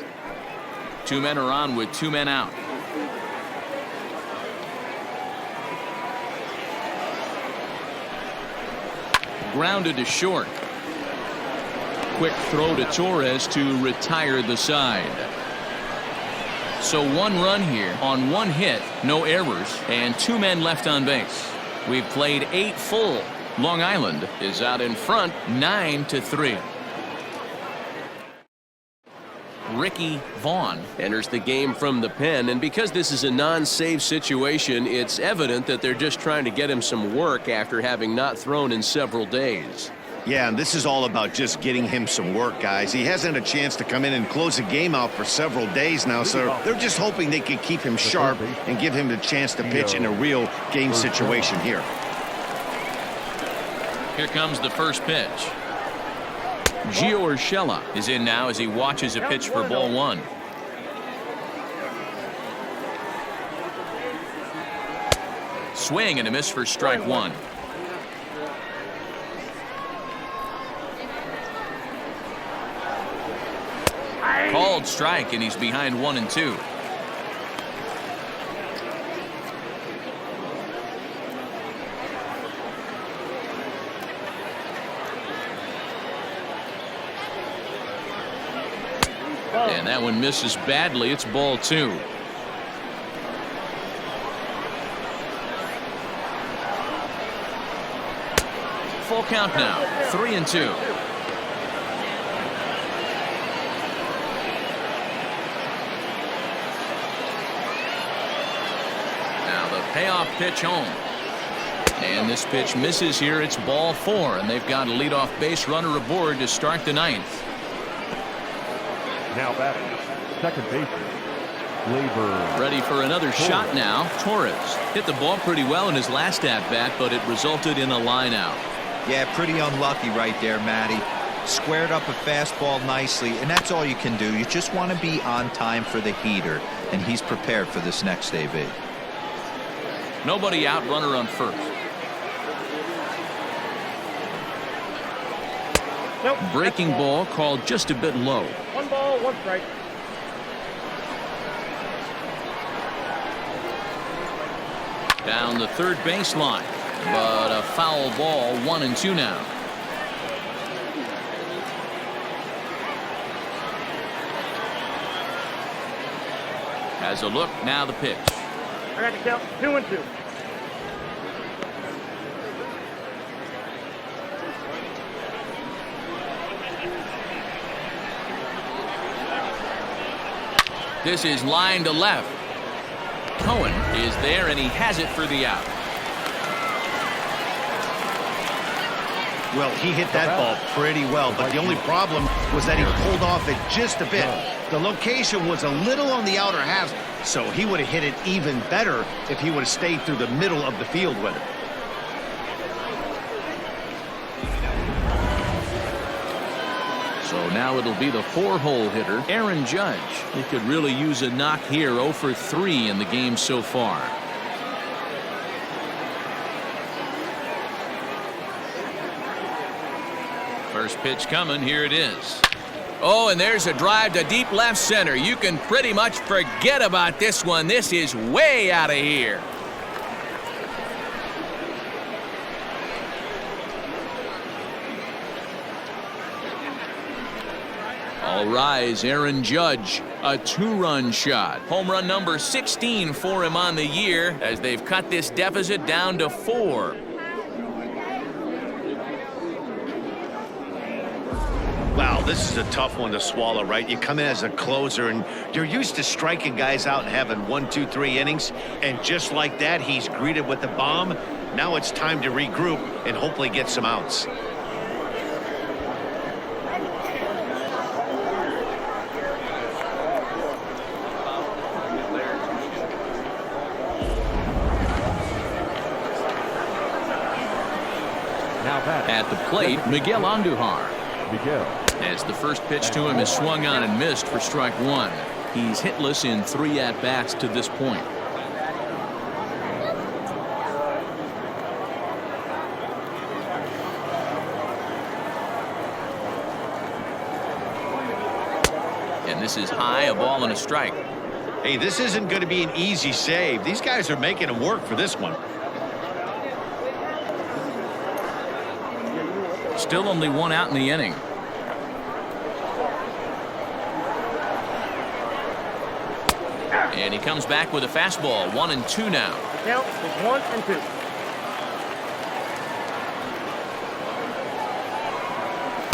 2 men are on with 2 men out. Grounded to short. Quick throw to Torres to retire the side. So 1 run here on 1 hit, no errors, and 2 men left on base. We've played 8 full. Long Island is out in front 9-3. Ricky Vaughn enters the game from the pen, and because this is a non-save situation, it's evident that they're just trying to get him some work after having not thrown in several days. Yeah, and this is all about just getting him some work, guys. He hasn't had a chance to come in and close the game out for several days now, so they're just hoping they can keep him sharp and give him the chance to pitch in a real game situation here. Here comes the first pitch. Gio Urshela is in now as he watches a pitch for ball one. Swing and a miss for strike one. Called strike, and he's behind 1-2. And that one misses badly. It's ball 2. Full count now. 3-2. Payoff pitch home. And this pitch misses here. It's ball 4, and they've got a leadoff base runner aboard to start the 9th. Now batting, second baseman, Labor. Ready for another shot now. Torres hit the ball pretty well in his last at-bat, but it resulted in a line out. Yeah, pretty unlucky right there, Matty. Squared up a fastball nicely, and that's all you can do. You just want to be on time for the heater, and he's prepared for this next AB. Nobody out, runner on first. Nope. Breaking ball called just a bit low. 1 ball, 1 strike. Down the third baseline, but a foul ball. 1-2 now. Has a look, now the pitch. I got to count 2-2. This is line to left. Cohen is there, and he has it for the out. Well, he hit that ball pretty well, but the only problem was that he pulled off it just a bit. The location was a little on the outer half, so he would have hit it even better if he would have stayed through the middle of the field with it. So now it'll be the 4-hole hitter, Aaron Judge. He could really use a knock here. 0 for 3 in the game so far. First pitch coming. Here it is. Oh, and there's a drive to deep left center. You can pretty much forget about this one. This is way out of here. All rise, Aaron Judge, a 2-run shot. Home run number 16 for him on the year as they've cut this deficit down to 4. Wow, this is a tough one to swallow, right? You come in as a closer, and you're used to striking guys out and having 1, 2, 3 innings, and just like that, he's greeted with the bomb. Now it's time to regroup and hopefully get some outs. At the plate, Miguel Andujar. Miguel. As the first pitch to him is swung on and missed for strike 1. He's hitless in 3 at-bats to this point. And this is high, a ball and a strike. Hey, this isn't going to be an easy save. These guys are making him work for this one. Still only 1 out in the inning. And he comes back with a fastball. 1-2 now. The count is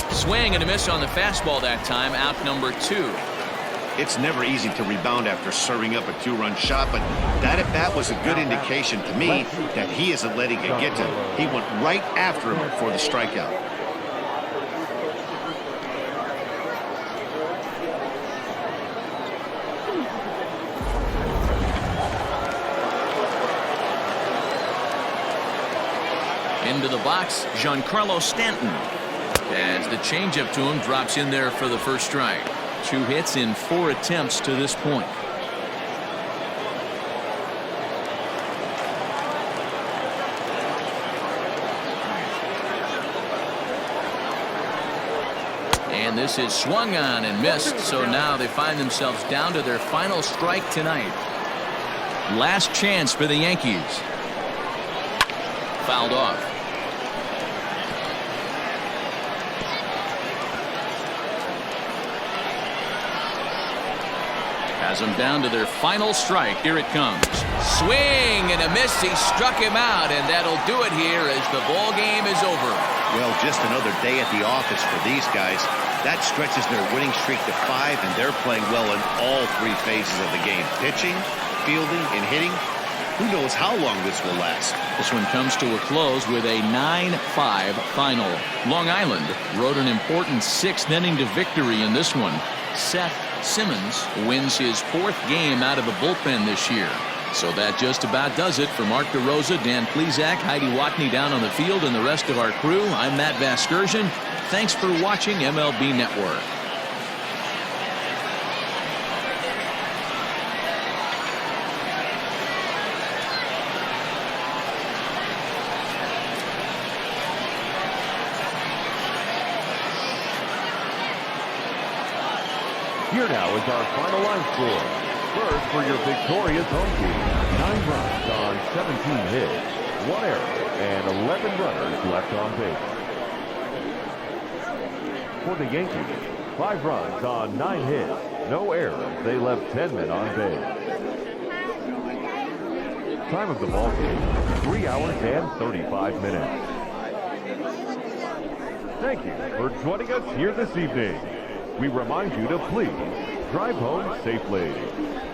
1-2. Swing and a miss on the fastball that time. Out number 2. It's never easy to rebound after serving up a 2-run shot, but that at bat was a good indication to me that he isn't letting it get to him. He went right after him for the strikeout. Into the box, Giancarlo Stanton. As the changeup to him drops in there for the first strike. 2 hits in 4 attempts to this point. And this is swung on and missed, so now they find themselves down to their final strike tonight. Last chance for the Yankees. Fouled off. Has them down to their final strike. Here it comes. Swing and a miss. He struck him out, and that'll do it here as the ball game is over. Well, just another day at the office for these guys. That stretches their winning streak to 5, and they're playing well in all 3 phases of the game. Pitching, fielding, and hitting. Who knows how long this will last. This one comes to a close with a 9-5 final. Long Island rode an important 6th inning to victory in this one. Seth Simmons wins his 4th game out of the bullpen this year. So that just about does it. For Mark DeRosa, Dan Plesac, Heidi Watney down on the field, and the rest of our crew, I'm Matt Vasgersian. Thanks for watching MLB Network. Here now is our final line score. First for your victorious home team. 9 runs on 17 hits, 1 error, and 11 runners left on base. For the Yankees, 5 runs on 9 hits, no errors. They left 10 men on base. Time of the ball game, 3 hours and 35 minutes. Thank you for joining us here this evening. We remind you to please drive home safely.